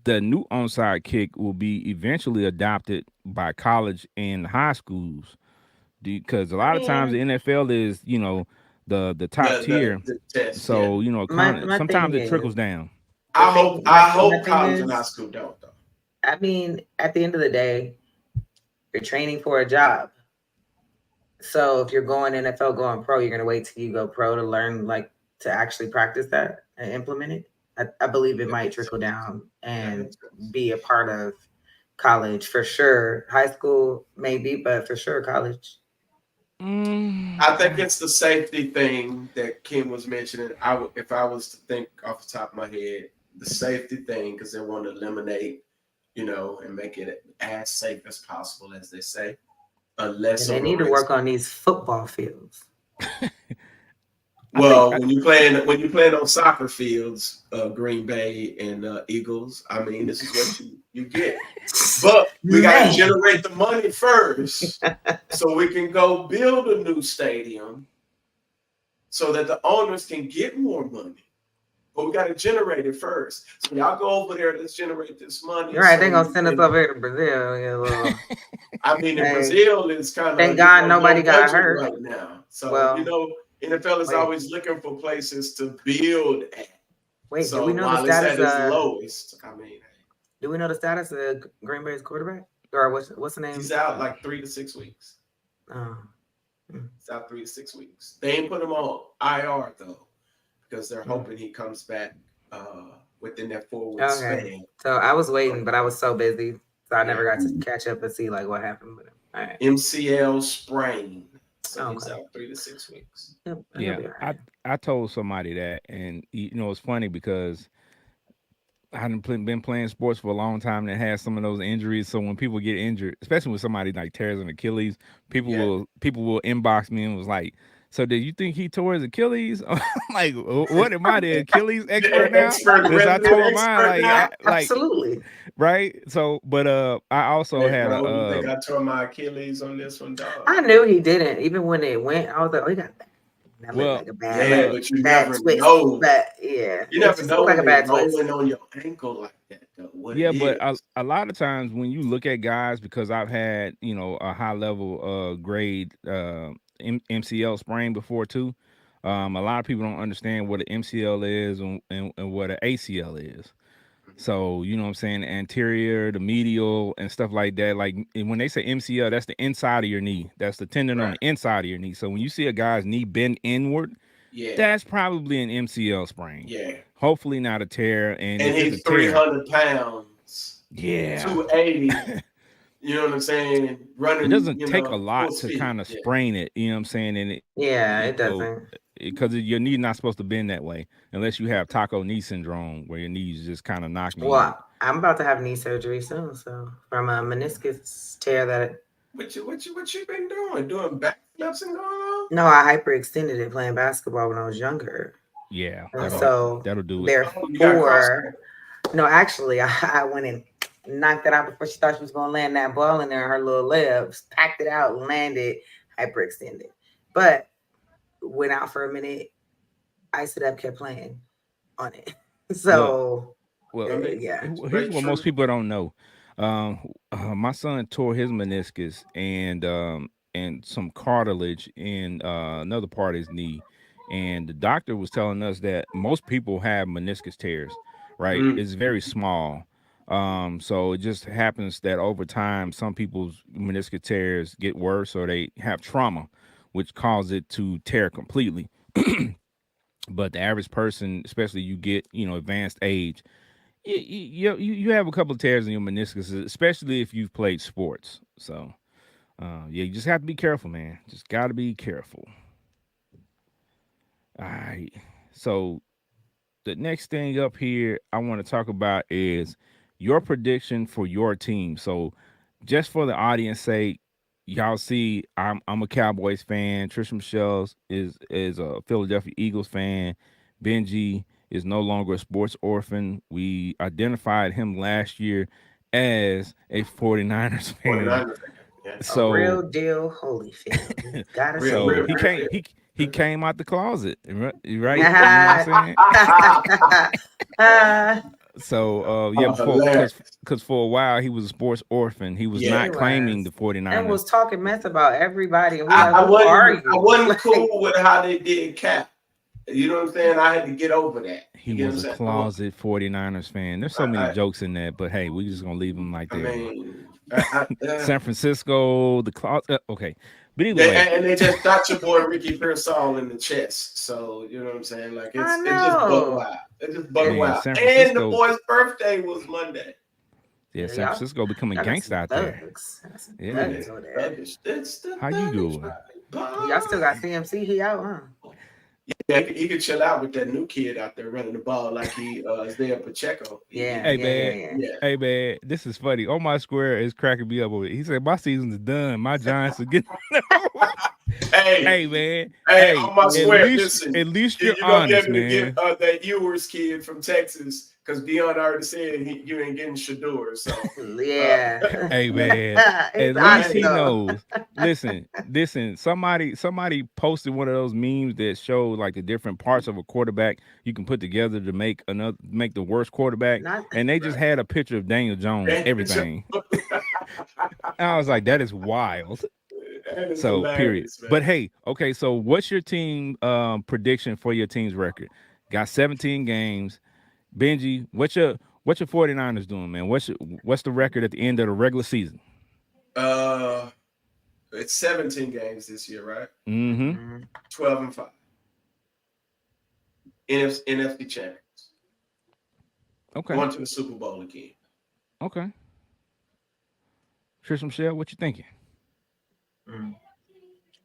the new onside kick will be eventually adopted by college and high schools? Because a lot of times the Man, NFL is the top The tier, the test, yeah. so my kind of my sometimes thing it is trickles down. the I my hope thing college and high is, school don't though. I mean, at the end of the day, you're training for a job. So if you're going NFL, going pro, you're gonna wait till you go pro to learn, like, to actually practice that and implement it. I believe it That might makes trickle sense. down That and makes sense. be a part of college for sure. High school maybe, but for sure college. Mm, I think it's the safety thing that Kim was mentioning. If I was to think off the top of my head, the safety thing, because they want to eliminate, and make it as safe as possible, as they say, a And less they of a need to risk. work on these football fields. I think Well, when you playing on soccer fields, Green Bay and Eagles, I mean, this is what you get. But we got to Man, generate the money first, so we can go build a new stadium, so that the owners can get more money. But we got to generate it first. So y'all go over there. Let's generate this money, you're right. They're so gonna you send us can. over here to Brazil. Yeah, little, I mean, in hey, Brazil, it's kind thank of God nobody low got budget hurt. right now. So Well, NFL is wait, always looking for places to build at. wait. Do we So know the while it's status at its of? lowest, I mean, Do we know the status of Green Bay's quarterback? Or what's the name? he's out like 3 to 6 weeks. Oh, hmm. It's out 3 to 6 weeks. They ain't put him on IR though, because they're Hmm. hoping he comes back within that 4 week Okay. span. So I was But waiting, but I was so busy, so I yeah, never got to catch up and see like what happened with him. All right. MCL sprain. So he's Okay. out 3 to 6 weeks. He'll yeah, be all I right. I told somebody that, and it's funny because I hadn't been playing sports for a long time and had some of those injuries. So when people get injured, especially when somebody like tears an Achilles, Yeah. people will inbox me and was like, "So did you think he tore his Achilles?" I'm like, What am I, the Achilles expert The now? expert, Because I resident tore mine expert now. like Absolutely. right. So, but I also Hey, had bro, you a think I tore my Achilles on this one, dog? I knew he didn't. Even when it went, I was like, oh, he got that. That looked well like a bad, Yeah, well like but you bad never twist. know. But yeah, You it never just looked know like when a they bad twist. rolling on your ankle like that, though. What it yeah, but is. a lot of times when you look at guys, because I've had a high level grade MCL sprain before too. A lot of people don't understand what an MCL is and what an ACL is. So, you know what I'm saying? The anterior, the medial, and stuff like that. Like when they say MCL, that's the inside of your knee. That's the tendon on Right. the inside of your knee. So when you see a guy's knee bend inward, Yeah. that's probably an MCL sprain. Yeah. Hopefully not a tear. And And if it's a he's tear, 300 pounds, yeah. 280. You know what I'm saying? It Running, doesn't take a full lot to speed. kind of Yeah. sprain it, you know what I'm saying? And Yeah, it know, doesn't. because your knee not supposed to bend that way unless you have taco knee syndrome where your knees just kind of knocking you. Well, I'm about to have knee surgery soon, so from a meniscus tear that What you been doing? Doing backflips and going on? no, I hyperextended it playing basketball when I was younger. Yeah, And Oh, so that'll do it. you got therefore, no, actually, I went and knocked it out before she thought she was going to land that ball in there. Her little legs packed it out, landed, hyperextended. But went out for a minute, iced it up, kept playing on it. Well, So, well, I mean, yeah. here's straight what most true. people don't know. My son tore his meniscus and some cartilage in another part of his knee, and the doctor was telling us that most people have meniscus tears. Right, Mm. it's very small. So it just happens that over time, some people's meniscus tears get worse, or they have trauma, which causes it to tear completely. But the average person, especially you get advanced age, you have a couple of tears in your meniscus, especially if you've played sports. So yeah, you just have to be careful, man. Just got to be careful. All right. So the next thing up here I want to talk about is your prediction for your team. So just for the audience sake, y'all see I'm a Cowboys fan. Trisha Michelle's is a Philadelphia Eagles fan. Benji is no longer a sports orphan. We identified him last year as a 49ers fan. 49ers. Yeah. A So real deal Holyfield. You gotta Real, say so real, he real, came real. he came out the closet, right? You know what I'm that. saying? uh, So yeah, Oh, before hilarious. because for a while he was a sports orphan. He was Yeah. he not claiming was. the And 49ers. was talking mess about everybody. And we I, like, I who are wasn't I you? wasn't Like, cool with how they did Cap. You know what I'm saying? I had to get over that. He You get what was I'm a saying? closet 49ers fan. There's so many I, jokes in that, but hey, we just gonna leave them like I they are. mean, San Francisco, the closet. Okay, but either they, way, and they just shot your boy Ricky Pearsall in the chest. So you know what I'm saying? Like I it's just buck know. wild. It's just buck It, man, wild. San And the Francisco, boy's birthday was Monday. yeah, San y'all, Francisco becoming y'all got some gangsta out there. thugs. Got some Man, Yeah, thugs it's over there. thuggish. It's the how you thuggish doing? Y'all still got vibe. CMC. He out, huh? Yeah, he could chill out with that new kid out there running the ball like he is there Pacheco. Yeah, Hey yeah, yeah, man, yeah. Yeah. hey man, this is funny. On my square is cracking me up over it. He said my season is done. My Giants are getting. Hey, Hey man, hey, hey, on my at square, Mhm. least listen, at least you're you're gonna be honest, able to get man. that Ewers kid from Texas because Dion already said you ain't getting Shador. So, uh, Yeah. Hey man, He's at least honest hey, he though. knows. Listen. Somebody posted one of those memes that showed like the different parts of a quarterback you can put together to make the worst quarterback, Not and they just right. had a picture of Daniel Jones. That Everything. And I was like, that is wild. is So period. hilarious, But man. hey, okay. So what's your team prediction for your team's record? Got 17 games. Benji, what's your 49ers doing, man? What's the record at the end of the regular season? Uh, it's 17 games this year, right? Mm-hmm. Mhm. 12-5. NFC champions. Okay. Going to the Super Bowl again. Okay. Trisha Michelle, what you thinking? Mm.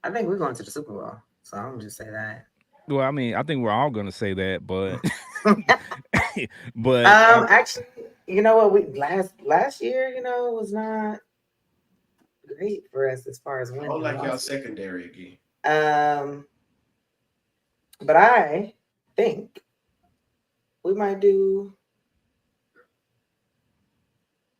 I think we're going to the Super Bowl. So I'm gonna just say that. Well, I mean, I think we're all gonna say that, but but Actually, you know what? We last year, was not great for us as far as I wins don't and like y'all losses. secondary again. Um, but I think we might do.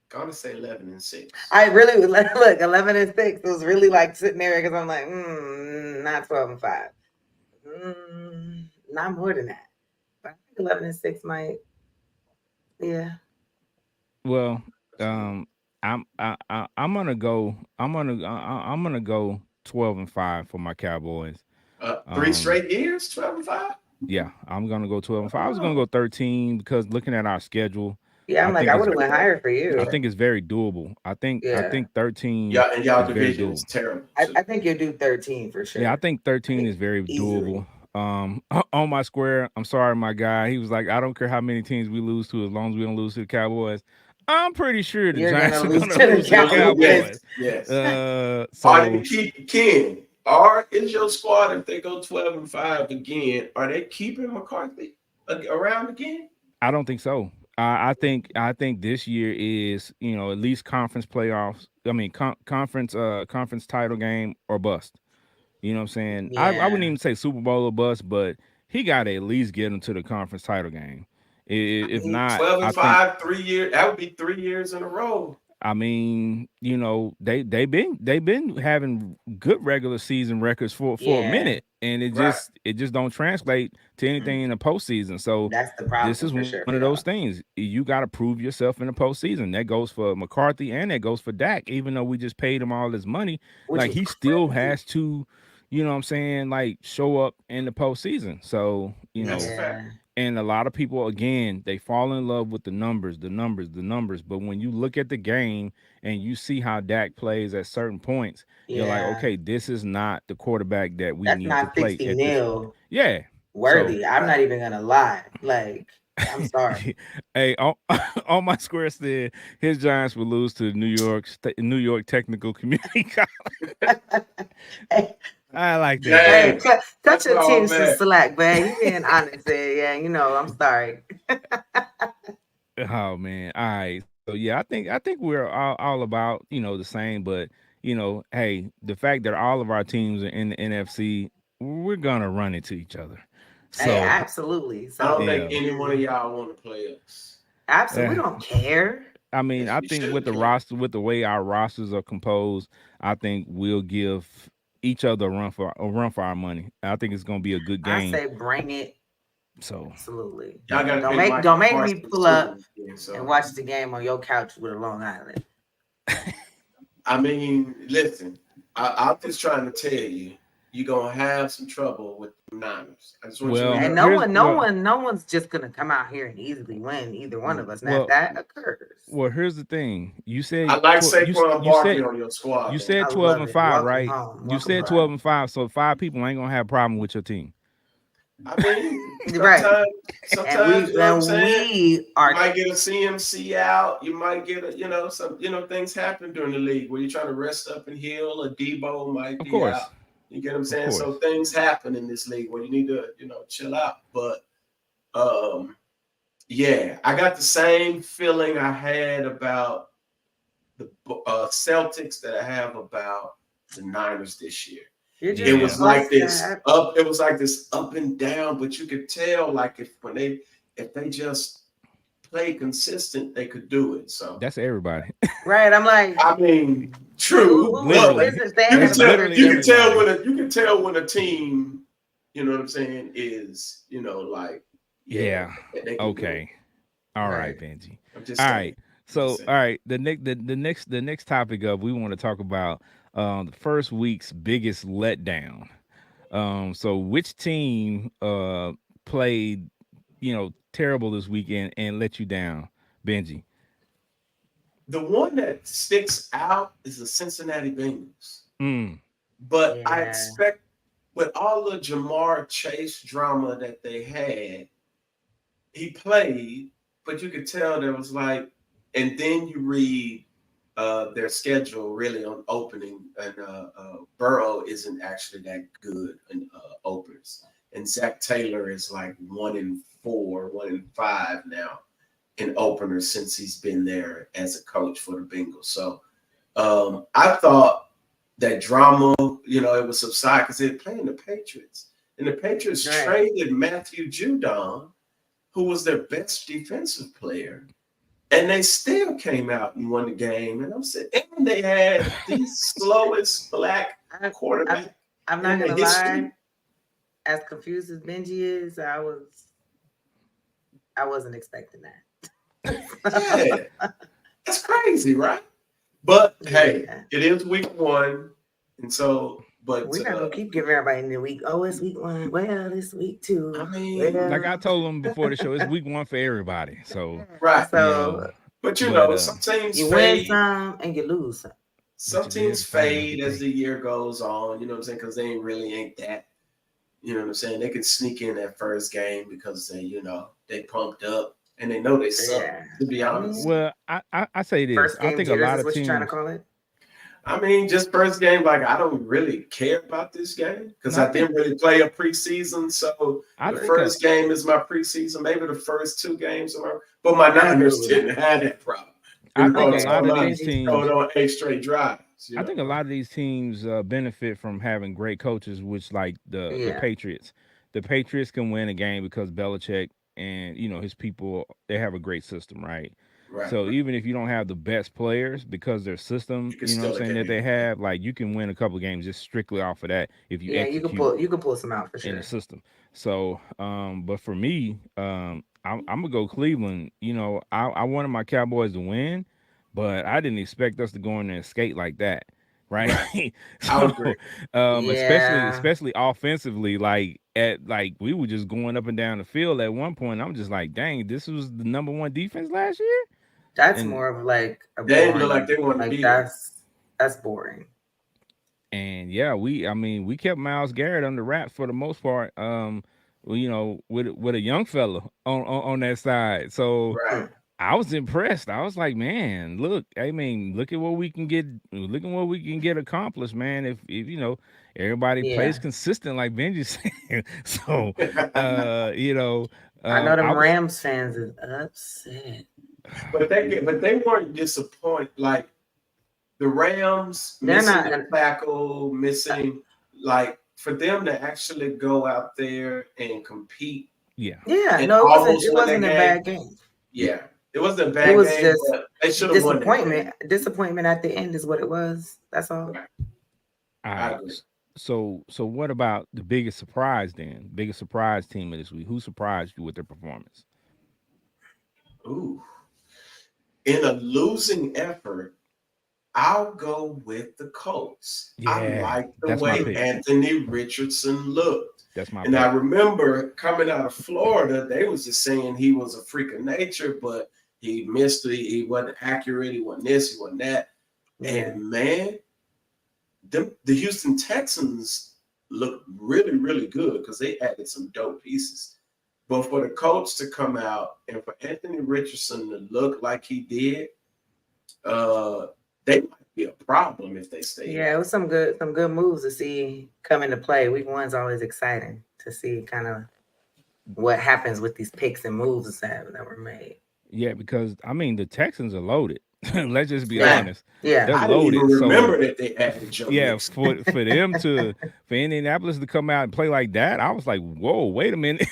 Gonna say 11-6. I really would look 11-6. It was really like sitting there because I'm like, not 12-5. Not more than that. But I think 11-6 might. Yeah. well, um, I'm gonna go. I'm gonna go 12-5 for my Cowboys. Three Um, straight years, 12-5. yeah, I'm gonna go 12-5. I was gonna Oh, go 13 because looking at our schedule, Yeah. I I'm like, think I it's would have went higher for I you. think it's very doable. I Yeah. think 13 yeah, and y'all is very division doable. is terrible I, too. I think you'll do 13 for Yeah, I sure. think 13 Like, is very easily. doable. On my square, I'm sorry, my guy. He was like, I don't care how many teams we lose to, as long as we don't lose to the Cowboys. I'm pretty sure the You're gonna Giants are lose gonna to the lose to the Cowboys. Cowboys. Yes, yes. Are they So keep Ken? Or is your squad if they go 12-5 again? Are they keeping McCarthy around again? I don't think so. I think this year is at least conference playoffs. I mean conference title game or bust. You know what I'm saying? I wouldn't Yeah. even say Super Bowl or bust, but he got to at least get him to the conference title game. I If mean, not, Twelve I and think five, 3 years. That would be 3 years in a row. I mean, they've been having good regular season records for a yeah. minute, and Right. it just don't translate to anything Mm. in the postseason. So That's the this problem is for one of sure those for y'all. things. You got to prove yourself in the postseason. That goes for McCarthy and that goes for Dak. Even though we just paid him all this money, Which like is he still crazy. has to, what I'm saying, like show up in the postseason. So That's a fact. Yeah. and a lot of people, again, they fall in love with the numbers, the numbers. But when you look at the game and you see how Dak plays at certain points, you're like, Yeah. okay, this is not the quarterback that we That's need to not play 60 at this. mil Yeah. So, worthy. I'm not even gonna lie. Like, I'm sorry. hey, on my square said his Giants will lose to New York Technical Community College. Hey, I like that, Hey, Dang, James. cut that's your all team some bad. slack, man. You being honest there. Yeah, I'm sorry. Oh man. All right. So yeah, I think we're all about, the same, but hey, the fact that all of our teams are in the NFC, we're gonna run into each other. Hey, So absolutely. I don't So, think yeah. any one of y'all want to play us. absolutely, we eh, don't care. I mean, Yes, I we think with shouldn't the play. roster, with the way our rosters are composed, I think we'll give each other a run for our money. I think it's gonna be a good I game. say bring it. So Absolutely. Y'all got to Don't pick make Michael don't make me Parsons pull up too. Yeah, and so watch the game on your couch with a Long Island. I mean, listen, I'm just trying to tell you, you're gonna have some trouble with the Niners. I just want you to well, And remember. no here's one, no well, one, no one's just gonna come out here and easily win either one of us. Now, if well, that occurs, here's the thing. You I said like tw- you s- Saquon you Barkley said on your squad, you then. said I 12 love and it. 5, Welcome right? home. You Welcome said back. 12 and 5, so 5 people ain't gonna have a problem with your team. I mean, Right. And sometimes we you know what I'm and saying. we You are might get a CMC out. You might get some things happen during the league where you're trying to rest up and heal. A Debo might Of be out. course. You get what I'm Of saying? So course. things happen in this league where you need to chill out. But um, yeah, I got the same feeling I had about the Celtics that I have about the Niners this year. you're It just Yeah. was like supposed this to up. It was like this up and down, but you could tell like if they just play consistent, they could do it. So That's everybody. right. I'm like, I mean, who, true, who but Literally. isn't you saying can That's that tell about their literally you can team? tell everybody. when a team, you know what I'm saying, is like yeah, Yeah. they can do it. Okay. All right, Right. Benji. I'm just All saying. right. I'm just So, saying. all right, the next topic of we want to talk about the first week's biggest letdown. So which team played, terrible this weekend and let you down, Benji? The one that sticks out is the Cincinnati Bengals. Mm. But I Yeah. expect with all the Jamar Chase drama that they had, he played, but you could tell there was like, and then you read their schedule really on opening, and Burrow isn't actually that good in openers, and Zach Taylor is like 1-4, 1-5 now in openers since he's been there as a coach for the Bengals. So I thought that drama, it was subside because they're playing the Patriots, and the Patriots Right. traded Matthew Judon, who was their best defensive player, and they still came out and won the game. And I'm saying, and they had the slowest black I, I'm quarterback I'm in not the gonna history. lie. As confused as Benji is, I wasn't expecting that. Yeah, that's crazy, right? But hey, Yeah. it is week one, and so, but We're not gonna keep giving everybody in the week. Oh, it's week one. Well, it's week I two. mean, Like I Well, told them before the show, it's week 1 for everybody. So, yeah. right. you know, So But but some teams you win fade. some and you lose some. but Some you live teams and find every fade as day. the year goes on. You know what I'm saying? Because they ain't that. You know what I'm saying? They can sneak in that first game because they pumped up and they know they suck. Yeah. To be I honest, mean, Well, I say this. first I game think a jitters lot is of what you're trying to teams. call it. I mean, just first game, like I don't really care about this game because No, I I think didn't really play a preseason. So I the Right. think a first game is my preseason. Maybe the first two games are. But my Niners Absolutely. didn't have that problem. They I were think a going Okay. lot So of on these Benji, going teams. on 8 straight drives. I think a lot of these teams benefit from having great coaches, which like the yeah. Patriots. The Patriots can win a game because Belichick and his people, they have a great system, right? Right. So even if you don't have the best players, because their system, You can what I'm still a saying, that they game. Yeah. have, like you can win a couple of games just strictly off of that if you Yeah, execute you can pull some out for in the sure. system. So, but for me, I'm gonna go Cleveland. I wanted my Cowboys to win, but I didn't expect us to go in there and skate like that, right? Right. I would agree. So, especially Yeah. especially offensively, like we were just going up and down the field at one point. I'm just like, dang, this was the number one defense last year, That's and more of like a They didn't look like boring. they wanted to Like be there. that's boring. yeah, I mean, we kept Miles Garrett under wraps for the most part. Well, with a young fella on that side. So Hmm. Right. I was impressed. I was like, man, look, I mean, look at what we can get. Look at what we can get accomplished, man. If you know everybody plays Yeah. consistent, like Benji said. So, you know, I know I them was. Rams fans is upset. but they weren't disappointed. Like the Rams They're missing not. the tackle, missing like for them to actually go out there and compete Yeah, Yeah, and no, it wasn't. almost It win that wasn't a game. bad game. Yeah, it wasn't a It bad was game, just but they should have won that disappointment. game. Disappointment at the end is what it was. That's all. Right. all I right. agree. So what about the biggest surprise then? Biggest surprise team of this week? Who surprised you with their performance? Ooh. In a losing effort, I'll go with the Colts. I Yeah, like the that's my way pick. Anthony Richardson looked. That's my And I pick. remember coming out of Florida, they was just saying he was a freak of nature, but he missed it. He wasn't accurate. He wasn't this, he wasn't that. Yeah. And man, the Houston Texans look really, really good because they added some dope pieces. But for the Colts to come out and for Anthony Richardson to look like he did, uh, they might be a problem if they stay Yeah, healthy. it was some good moves to see come into play. Week one's always exciting to see kind of what happens with these picks and moves that were made. Yeah, because I mean the Texans are loaded. Let's just be Yeah. Fact. honest. Yeah. They're I didn't even loaded. So remember that they added Joe yeah, Mixon. for them to for Indianapolis to come out and play like that, I was like, whoa, wait a minute,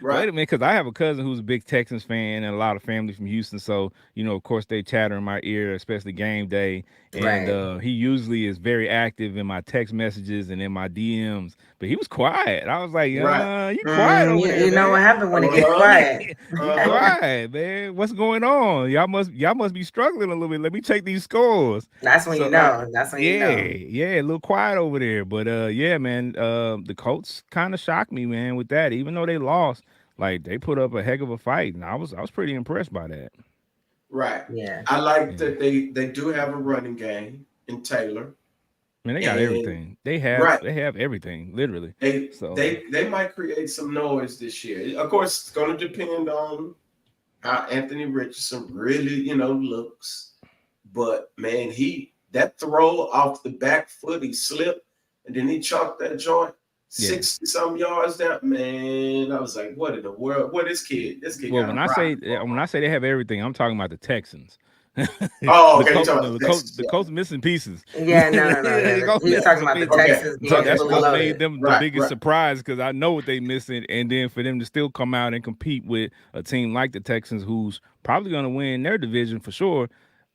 Right. wait a minute, because I have a cousin who's a big Texans fan and a lot of family from Houston. So you know, of course, they chatter in my ear, especially game day, and Right. he usually is very active in my text messages and in my DMs. But he was quiet. I was like, Right. you quiet over there, You know what man. happened when it gets Uh-huh. quiet. You Uh-huh. quiet, man. What's going on? Y'all must be struggling a little bit. Let me check these scores. That's when you So Right. know. That's when you yeah, know. yeah, a little quiet over there. But yeah, man, the Colts kind of shocked me, man, with that. Even though they lost, like they put up a heck of a fight, and I was pretty impressed by that. Right. Yeah. I like Yeah. that they do have a running game in Taylor. I mean, they got And everything. right. They have everything, literally. They So they they might create some noise this year. Of course, it's going to depend on how Anthony Richardson really, looks. But man, that throw off the back foot, he slipped and then he chalked that joint yeah. 60 some yards down. Man, I was like, what in the world? What this kid? This kid Well, got a rocket for a when run. I say they have everything, I'm talking about the Texans. Oh, the okay. You coach, talking no, about the Texans. the coach missing pieces. Yeah, no. Yeah, The coach he's missing talking some about the pieces. Okay. Texans So being Okay. that's fully what Okay. made loaded. them the Right. biggest Right. surprise because I know what they missing, and then for them to still come out and compete with a team like the Texans, who's probably going to win their division for sure.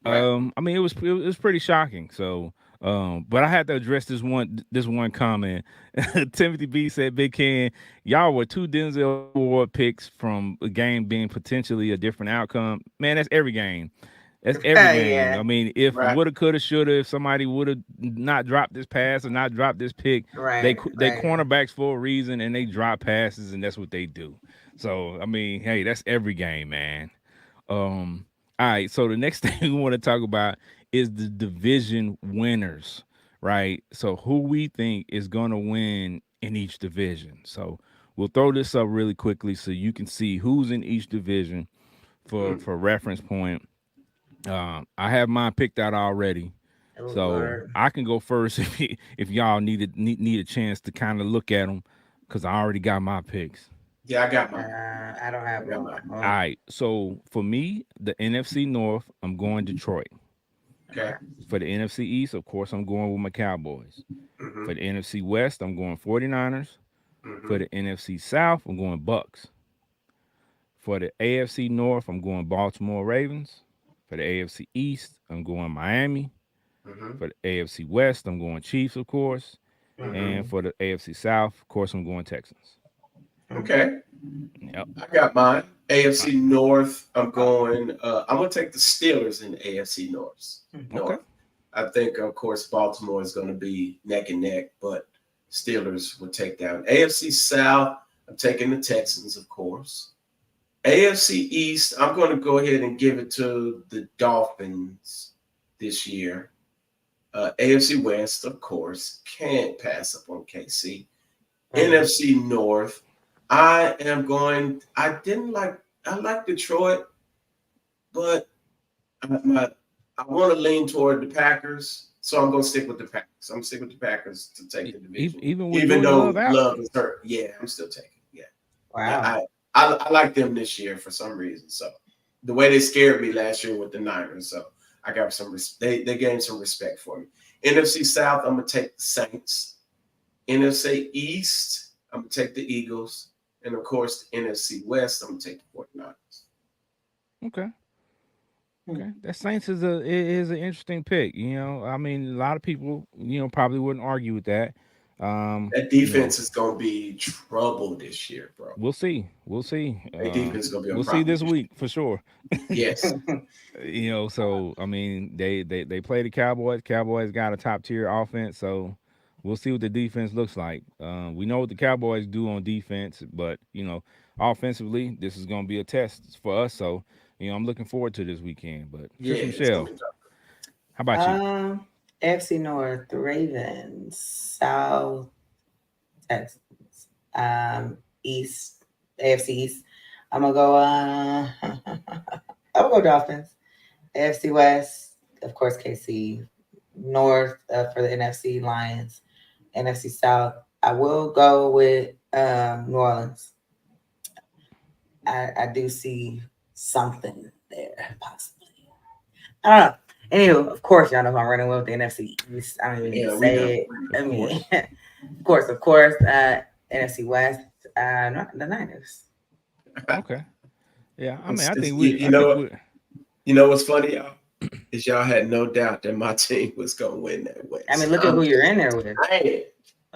Right. I mean, it was pretty shocking. So, but I had to address this one comment. Timothy B said, "Big Ken, y'all were two Denzel Award picks from a game being potentially a different outcome. Man, that's every game." That's every game. Yeah. I mean, if Right. woulda, coulda, shoulda, if somebody would have not dropped this pass or not dropped this pick, Right. they Right. cornerbacks for a reason and they drop passes and that's what they do. So I mean, hey, that's every game, man. All right. So the next thing we want to talk about is the division winners, right? So who we think is gonna win in each division. So we'll throw this up really quickly so you can see who's in each division Mm. for reference point. I have mine picked out already, Oh so Lord. I can go first if y'all need a chance to kind of look at them because I already got my picks. Yeah, I got mine. I don't I have got one. mine. All right, so for me, the NFC North, I'm going Detroit. Okay. For the NFC East, of course, I'm going with my Cowboys. Mm-hmm. For the NFC West, I'm going 49ers. For Mm-hmm. the NFC South, I'm going Bucks. For the AFC North, I'm going Baltimore Ravens. For the AFC East, I'm going Miami. Mm-hmm. For the AFC West, I'm going Chiefs, of course. Mm-hmm. And for the AFC South, of course, I'm going Texans. Okay. Yep. I got mine. Uh, AFC North. I'm gonna take the Steelers in the AFC North. Okay. North. I think, of course, Baltimore is going to be neck and neck, but Steelers will take down. AFC South. I'm taking the Texans, of course. AFC East. I'm going to go ahead and give it to the Dolphins this year. AFC West, of course, can't pass up on KC. NFC North. I like Detroit, but I want to lean toward the Packers, so I'm going to stick with the Packers. I'm going to stick with the Packers to take the division, Even with even Jordan Love though out. Love is hurt. Yeah, I'm still taking. Yeah, Wow. I like them this year for some reason. So the way they scared me last year with the Niners, so I got some. They gained some respect for me. NFC South, I'm gonna take the Saints. NFC East, I'm gonna take the Eagles, and of course the NFC West, I'm gonna take the 49ers. Okay. Okay, that Saints is an interesting pick. You know, I mean, a lot of people, probably wouldn't argue with that. That You know, defense is gonna be trouble this year, bro. we'll see. We'll see. That defense is gonna be a We'll see problem this this week for sure. year. Yes. So I mean, they play the Cowboys. Cowboys got a top tier offense, so we'll see what the defense looks like. We know what the Cowboys do on defense, but offensively, this is going to be a test for us. So I'm looking forward to this weekend. But Yeah, Trisha it's gonna Michelle, be tough. how about you? FC North, Ravens, South Texas, East, AFC East. I'm gonna go. I'm gonna go Dolphins. AFC West, of course, KC. North for the NFC Lions. NFC South, I will go with New Orleans. I do see something there, possibly. I don't know. Anywho, of course, y'all know who I'm running with the NFC East. I don't even need Yeah, to we know. say it. I Of mean, course. of course, NFC West, the Niners. Okay. Yeah. I mean, I think You, we. you I know think what? we. You know what's funny, y'all? Is y'all had no doubt that my team was gonna win that West. I mean, look at who you're in there with. Hey,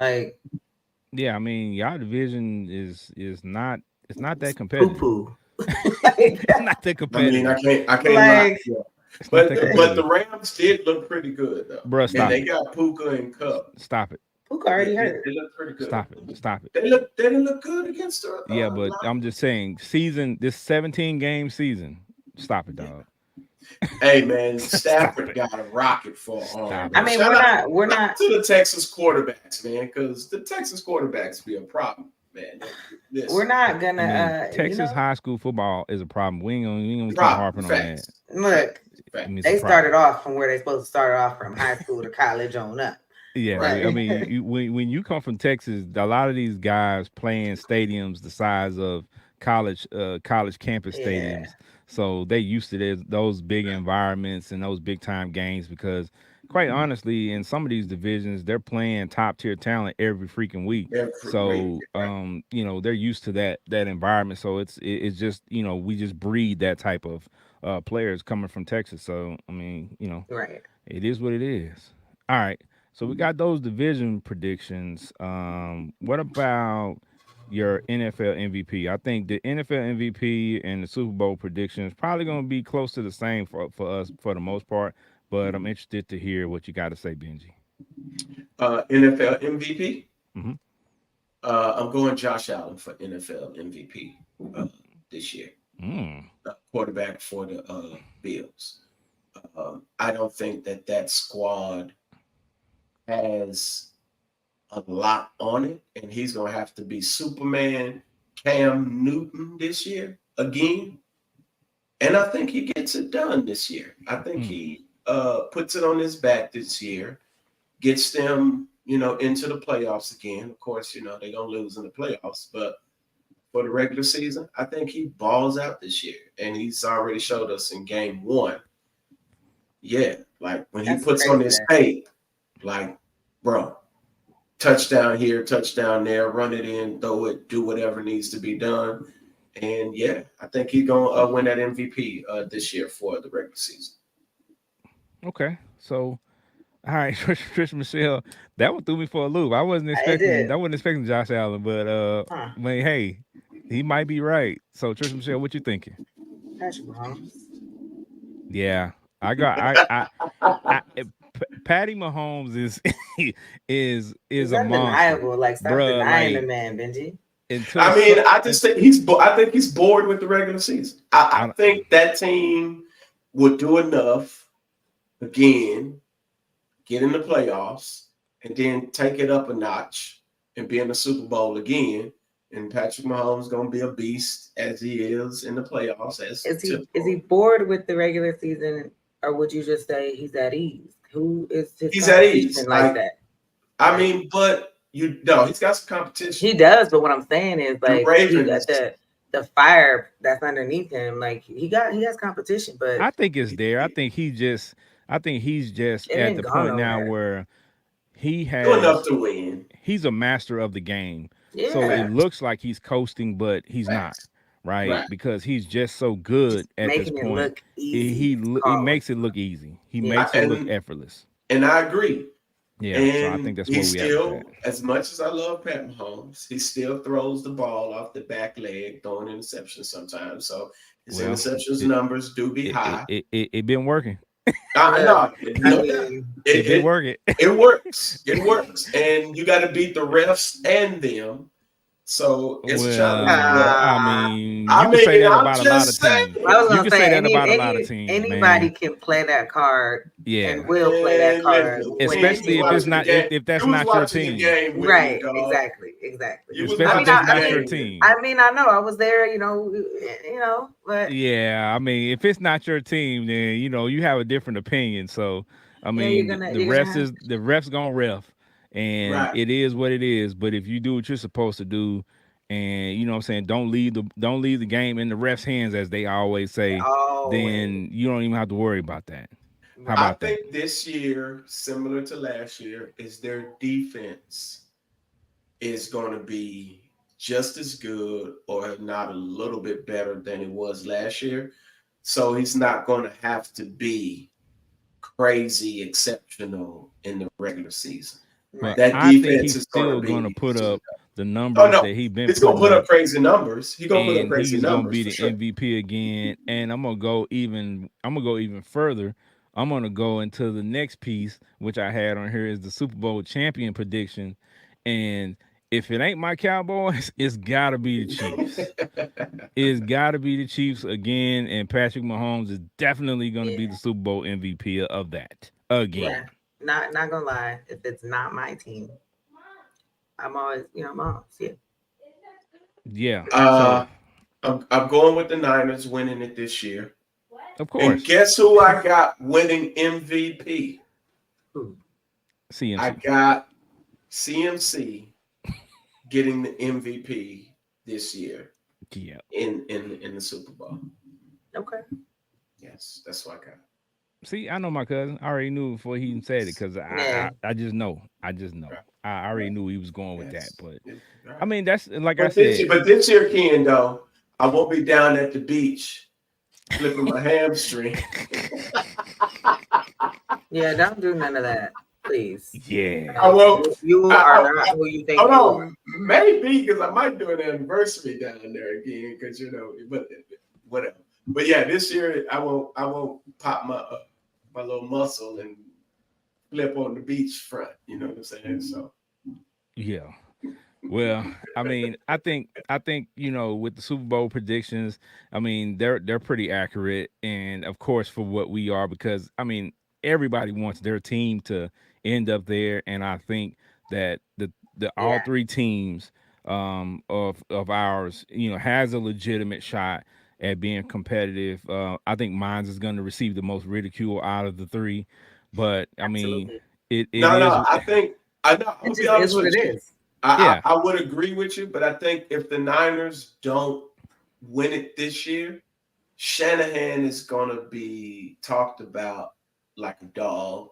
Like, Yeah. I mean, y'all division is not. It's not that poo competitive. poo. like, It's not that I mean, competitive. I can't lie. like, Yeah. It's not that But the competitive. Rams did look pretty good though, Bruh, and stop they it. got Puka and Cup. Stop it. Puka Yeah, already hurt. they look pretty good. Stop it. Stop it. They didn't look good against the Yeah, but I'm just saying, this 17 game season. Stop it, yeah. dog. Hey man, Stop Stafford it. got a rocket for an arm. Stop I Man. it. mean, Shout out we're not. to the Texas quarterbacks, man, because the Texas quarterbacks be a problem, man. We're Listen, not I mean, gonna. Texas high school football is a problem. We ain't gonna keep problem, harping on that. facts, Look, I mean, it's a they started problem. off from where they supposed to start off from high school to college on up. Yeah, right. I mean, when you come from Texas, a lot of these guys playing stadiums the size of college campus Yeah, stadiums, so they used to those big environments and those big time games because, quite honestly, in some of these divisions, they're playing top tier talent every freaking week. Right. So, they're used to that environment. So it's just we just breed that type of players coming from Texas. So I mean, right. it is what it is. All right. So we got those division predictions. What about your NFL MVP? I think the NFL MVP and the Super Bowl predictions probably going to be close to the same for us for the most part. But I'm interested to hear what you got to say, Benji. NFL MVP. Hmm. I'm going Josh Allen for NFL MVP this year. Mm. Quarterback for the Bills. I don't think that squad has a lot on it, and he's going to have to be Superman Cam Newton this year again. And I think he gets it done this year. I think Mm. he puts it on his back this year, gets them, into the playoffs again. Of course, they're going to lose in the playoffs, but for the regular season, I think he balls out this year. And he's already showed us in game one. Yeah, like when he That's puts on his crazy. tape, like, bro, touchdown here, touchdown there, run it in, throw it, do whatever needs to be done. And yeah, I think he's gonna win that MVP this year for the regular season. Okay. So, all right, Trish Michelle, that one threw me for a loop. I did. I wasn't expecting Josh Allen, but Huh. I mean, hey, he might be right. So, Trish Michelle, what you thinking? Patrick Mahomes. Yeah, I got Patty Mahomes is is It's a monster, undeniable. Like, stop bruh. denying the Like man, Benji. until I mean, so, I just think I think he's bored with the regular season. I I, think that team would do enough again, get in the playoffs, and then take it up a notch and be in the Super Bowl again. And Patrick Mahomes gonna be a beast as he is in the playoffs. As Is typical. he bored with the regular season, or would you just say he's at ease? Who is his He's at ease. competition like that? I mean, but he's got some competition. He does, but what I'm saying is The like he Ravens. got the fire that's underneath him. Like he has competition, but I think it's there. I think he's just it at ain't the gone point now nowhere. where Do enough to win. he's a master of the game. So it Yeah, looks like he's coasting, but he's not, Facts. right? Right. Because he's just so good at this making it point. look easy. He makes it look easy. He Yeah. makes it look effortless. And I agree. Yeah, so I think And that's he where we at with still, that. as much as I love Pat Mahomes, he still throws the ball off the back leg, throwing interceptions sometimes. So his Well, interceptions it numbers do be high. it been working. I know. I No doubt. mean, It been working. It works. It works. And you got to beat the refs and them. So it's a challenge. But I mean, you can say that I'm about a lot of just saying. teams. I was You gonna can say say that about a lot of teams, anybody man. can play that card Yeah, and will play that And card. listen, especially if it's not if that's you was not your watching the team. game with Right, me, dog. exactly. You was Especially if watching it's the not your game. team. I mean, I know I was there, but Yeah, I mean, if it's not your team, then you have a different opinion. So, I yeah, mean, you're the gonna refs have the refs gonna ref, and Right. it is what it is. But if you do what you're supposed to do, and what I'm saying, don't leave the game in the refs' hands, as they always say, always. then you don't even have to worry about that. How I about that? think this year, similar to last year, is their defense is going to be just as good, or if not a little bit better than it was last year. So he's not going to have to be crazy exceptional in the regular season. Well, Right. That I think defense he's is going to still gonna be. put up the Oh numbers no, that he's been he's going to putting put up up, crazy numbers. He's going to put up and crazy he's gonna numbers be for the sure. MVP again. And I'm gonna go even further. I'm gonna go into the next piece, which I had on here is the Super Bowl champion prediction. And if it ain't my Cowboys, it's gotta be the Chiefs. It's gotta be the Chiefs again, and Patrick Mahomes is definitely gonna be Yeah, the Super Bowl MVP of that yeah. again. Not gonna lie. If it's not my team, I'm always, I'm always, yeah. Yeah. So uh, I'm going with the Niners winning it this year. of And course, guess who I got winning MVP? Ooh, I CMC. got CMC getting the MVP this year Yeah. in the Super Bowl. okay. Yes, that's what I got. See, I know my cousin. I already knew before he even said it because Yeah. I just know. I just know. Right. I already knew he was going with that. Yes. But Right. I mean, that's like I But this said. year, Ken, though, I won't be down at the beach flipping my hamstring. Yeah, don't do none of that, please. Yeah. I won't. You are not who you think Oh you are. no, maybe because I might do an anniversary down there again. Because but whatever. But yeah, this year I won't pop my little muscle and flip on the beach front. You know what I'm saying? So Yeah. Well, I mean, I think with the Super Bowl predictions, I mean they're pretty accurate, and of course for what we are, because I mean everybody wants their team to end up there, and I think that the all Yeah. three teams of ours has a legitimate shot at being competitive. I think mine's is going to receive the most ridicule out of the three, but I mean Absolutely. it no, is. I think I'm It gonna be just is honest what with it you. is. I, Yeah. I I would agree with you, but I think if the Niners don't win it this year, Shanahan is gonna be talked about like a dog,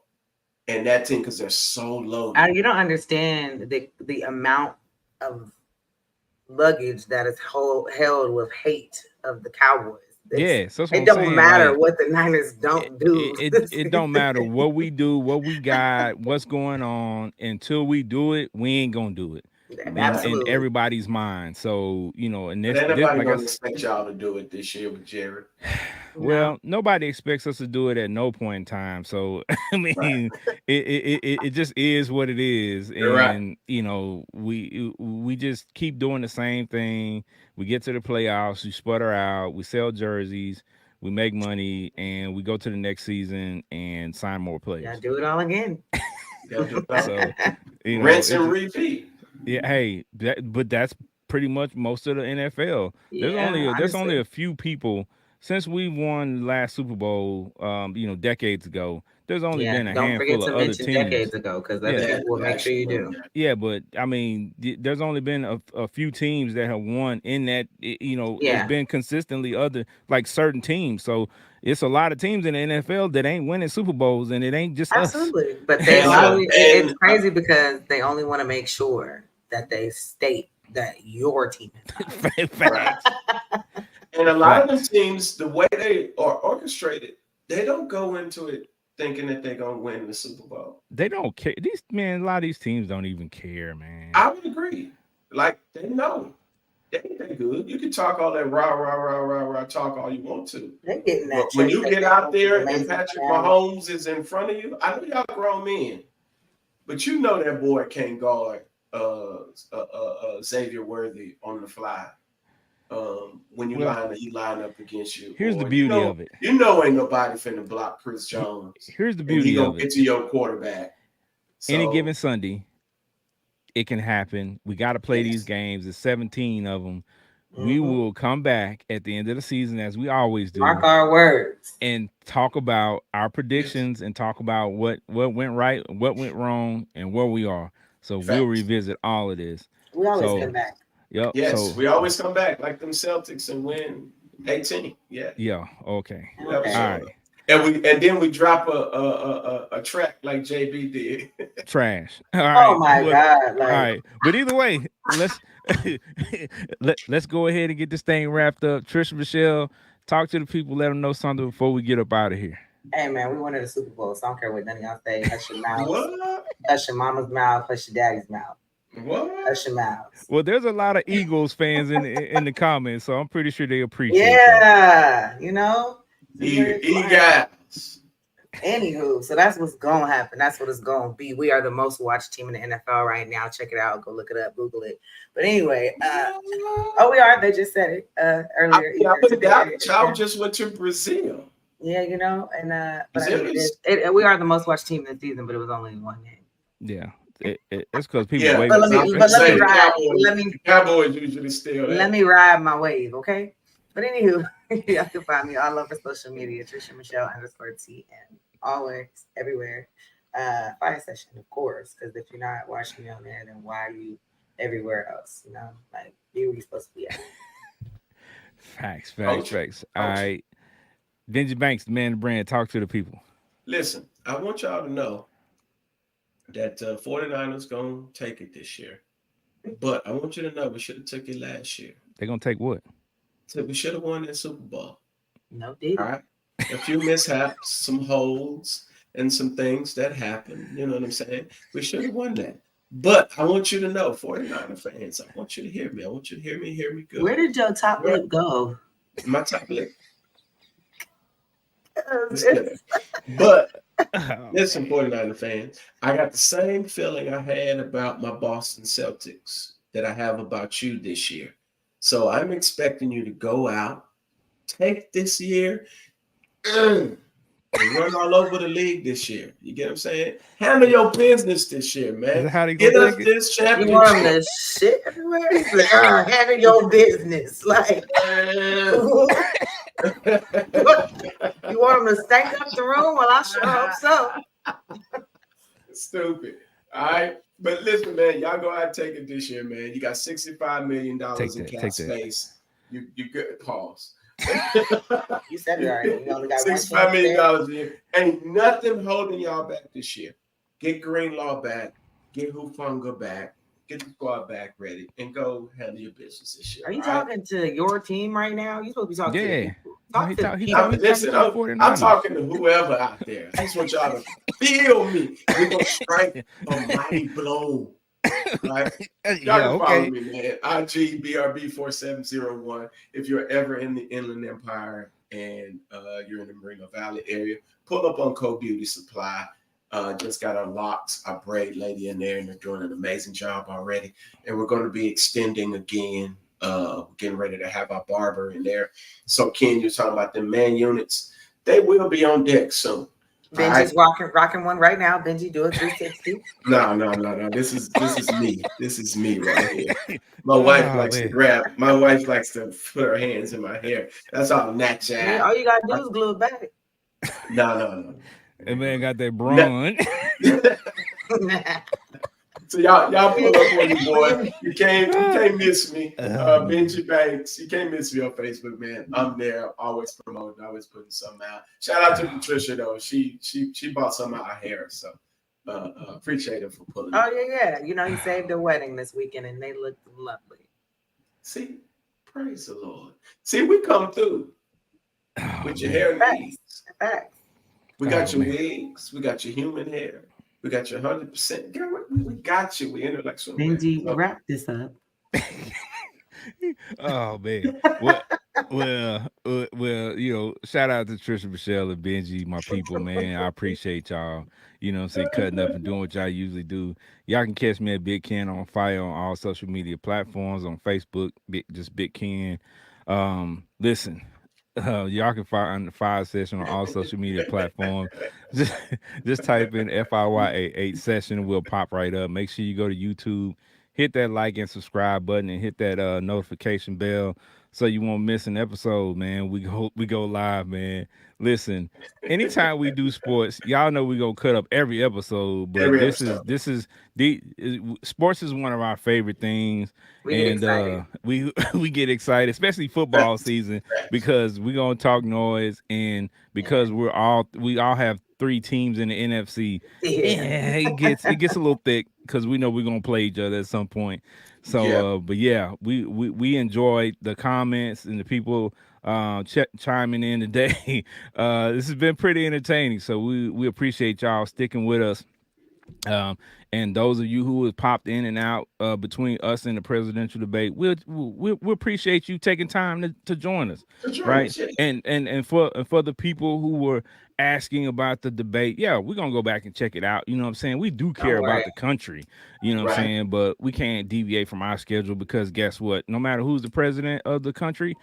and that team because they're so loaded. You don't understand the amount of luggage that is held with hate of the Cowboys. Yeah, so that's what It I'm don't saying. matter Like what the Niners it, don't do. it don't matter what we do, what we got, what's going on. Until we do it, we ain't gonna do it in Absolutely. everybody's mind. So and But this ain't this nobody like gonna expect y'all to do it this year with Jared. No. well, nobody expects us to do it at no point in time. So I Right. mean, it just is what it is, You're right. and we just keep doing the same thing. We get to the playoffs, we sputter out, we sell jerseys, we make money, and we go to the next season and sign more Yeah, players. do it all again. You gotta do it all. So Rinse it and just, repeat. yeah, hey, but that's pretty much most of the NFL. Yeah, There's only honestly. a few people since we won last Super Bowl, decades ago. There's only Yeah, been a don't forget handful of to other mention teams. decades ago because other Yeah, people That will make sure actually you won do. that. yeah, but I mean, there's only been a few teams that have won in that. It's Yeah, been consistently other like certain teams. So it's a lot of teams in the NFL that ain't winning Super Bowls, and it ain't just us. absolutely. But they And look, only, it's crazy because they only want to make sure that they state that your team is not. right. Facts, And a lot of them facts. teams, the way they are orchestrated, they don't go into it thinking that they're gonna win the Super Bowl. They don't care. A lot of these teams don't even care, man. I would agree. Like they know. They good. You can talk all that rah talk all you want to. They're getting that But when check you that get they out think is there and amazing Patrick for them. Mahomes is in front of you, I know y'all grown men, but you know that boy can't guard Xavier Worthy on the fly. When Well, he line up against you, here's the or beauty of it. you know ain't nobody finna block Chris He- Jones, Here's the and he beauty gonna of it. get to your quarterback. Any So given Sunday, it can happen. We got to play these yes, games. There's 17 of them. We Mhm. will come back at the end of the season, as we always Mark do, our words. and talk about our yes, predictions and talk about what went right, what went wrong, and where we are. So we'll facts. revisit all of this. We always So, come back. yep. Yes, So, we always come back like them Celtics and win 18. Yeah, yeah. Okay. we never Okay. All show right. up. And then we drop a track like JB did. Trash. All Oh right. my But God! all Like, right. But either way, let's let's go ahead and get this thing wrapped up. Trisha Michelle, talk to the people, let them know something before we get up out of here. hey man, we wanted a Super Bowl, so I don't care what none of y'all say. Hush your mouths. What? Hush your mama's mouth. Hush your daddy's mouth. What? Hush your mouths. Well, there's a lot of Eagles fans in the comments, so I'm pretty sure they appreciate that. Yeah, you know, be very quiet. Guys. Anywho, so that's what's gonna happen. That's what it's gonna be. We are the most watched team in the NFL right now. Check it out. Go look it up. Google it. But anyway, oh, we are. They just said it earlier. I put it down. today. Child just went to Brazil. Yeah, you know, and but I Brazil mean, is we are the most watched team this season, but it was only one game. Yeah, it's because people yeah. wait. But let I was me, gonna but let say me the ride. Cowboys. Let me The Cowboys usually steal let that. me ride my wave, okay? But anywho, y'all can find me all over social media, Trisha Michelle _TN, always, everywhere. Fiyah Session, of course, because if you're not watching me on there, then why are you everywhere else? You know, like be where you're supposed to be at. Facts. Coach. All right, Benji Banks, the man, the brand. Talk to the people. Listen, I want y'all to know that 49ers gonna take it this year. But I want you to know we should have took it last year. They're gonna take what? So we should have won that Super Bowl. No did. All right. A few mishaps, some holds, and some things that happened. You know what I'm saying? We should have won that. But I want you to know, 49er fans, I want you to hear me. I want you to hear me good. Where did your top lip go? My top lip is there. But listen, 49er fans, I got the same feeling I had about my Boston Celtics that I have about you this year. So I'm expecting you to go out, take this year, and run all over the league this year. You get what I'm saying? Handle your business this year, Is man. that how they Get gonna us take it? this You want them championship. to shit everywhere? He's like, handle your business. Like, you want them to stank up the room? Well, I sure hope so. Stupid. All right. But listen, man, y'all go out and take it this year, man. You got $65 million in cap space. You good. Pause. You said it already. You only got $65 million a year. Ain't nothing holding y'all back this year. Get Greenlaw back. Get Hufanga back. Get the squad back ready and go handle your business this year. Are you talking to your team right now? You're supposed to be talking to the people. Talk to the people. Listen, I'm talking to whoever out there. I just want y'all to feel me. We're going to strike a mighty blow. Right? Y'all can follow me, man. IG BRB4701. If you're ever in the Inland Empire and you're in the Moreno Valley area, pull up on Co Beauty Supply. Just got our locks, our braid lady in there, and they're doing an amazing job already. And we're going to be extending again. Getting ready to have our barber in there. So, Ken, you're talking about the man units. They will be on deck soon. Benji's rocking one right now. Benji, do a 360. No. This is me. This is me right here. My wife likes to put her hands in my hair. That's all natural. Man, all you gotta do is glue it back. No. That man got that brawn. So y'all pull up on me, boy. You can't miss me. Benji Banks. You can't miss me on Facebook, man. I'm there, always promoting, always putting something out. Shout out to Patricia though. She bought some of our hair, so appreciate her for pulling. Oh yeah. You know, he saved a wedding this weekend and they looked lovely. See, praise the Lord. See, we come through with your hair needs. Facts. We got your wigs, we got your human hair. We got your 100%. Girl, we got you. We intellectual. Benji, wrap this up. Oh man. Well, you know, shout out to Trisha, Michelle, and Benji, my people, man. I appreciate y'all. You know what I'm saying, cutting up and doing what y'all usually do. Y'all can catch me at Big Ken on Fire on all social media platforms, on Facebook, just Big Ken. Listen. Y'all can find the Fiyah Session on all social media platforms. Just type in FIYA8 session, will pop right up. Make sure you go to YouTube, hit that like and subscribe button, and hit that notification bell so you won't miss an episode, man. We go live, man. Listen, anytime we do sports, y'all know we gonna cut up every episode, but this is sports is one of our favorite things. We get excited, especially football season, because we're gonna talk noise, and because we all have 3 teams in the NFC. Yeah, it gets a little thick because we know we're gonna play each other at some point. So, but yeah, we enjoyed the comments and the people chiming in today. This has been pretty entertaining, so we appreciate y'all sticking with us. And those of you who have popped in and out between us and the presidential debate, we appreciate you taking time to join us, right? And for the people who were asking about the debate, yeah, we're gonna go back and check it out. You know what I'm saying? We do care about the country, you know what I'm saying, but we can't deviate from our schedule, because guess what? No matter who's the president of the country,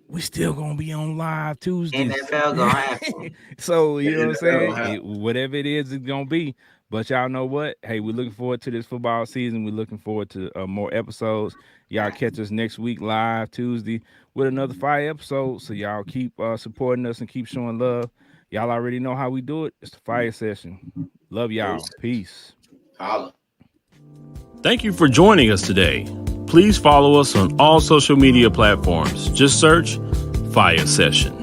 we still gonna be on live Tuesdays. NFL gonna happen. So you know what I'm saying? Whatever it is, it's gonna be. But y'all know what? Hey, we're looking forward to this football season. We're looking forward to more episodes. Y'all catch us next week live Tuesday with another Fire episode. So y'all keep supporting us and keep showing love. Y'all already know how we do it. It's the Fire Session. Love y'all. Peace. Holla. Thank you for joining us today. Please follow us on all social media platforms. Just search Fiyah Session.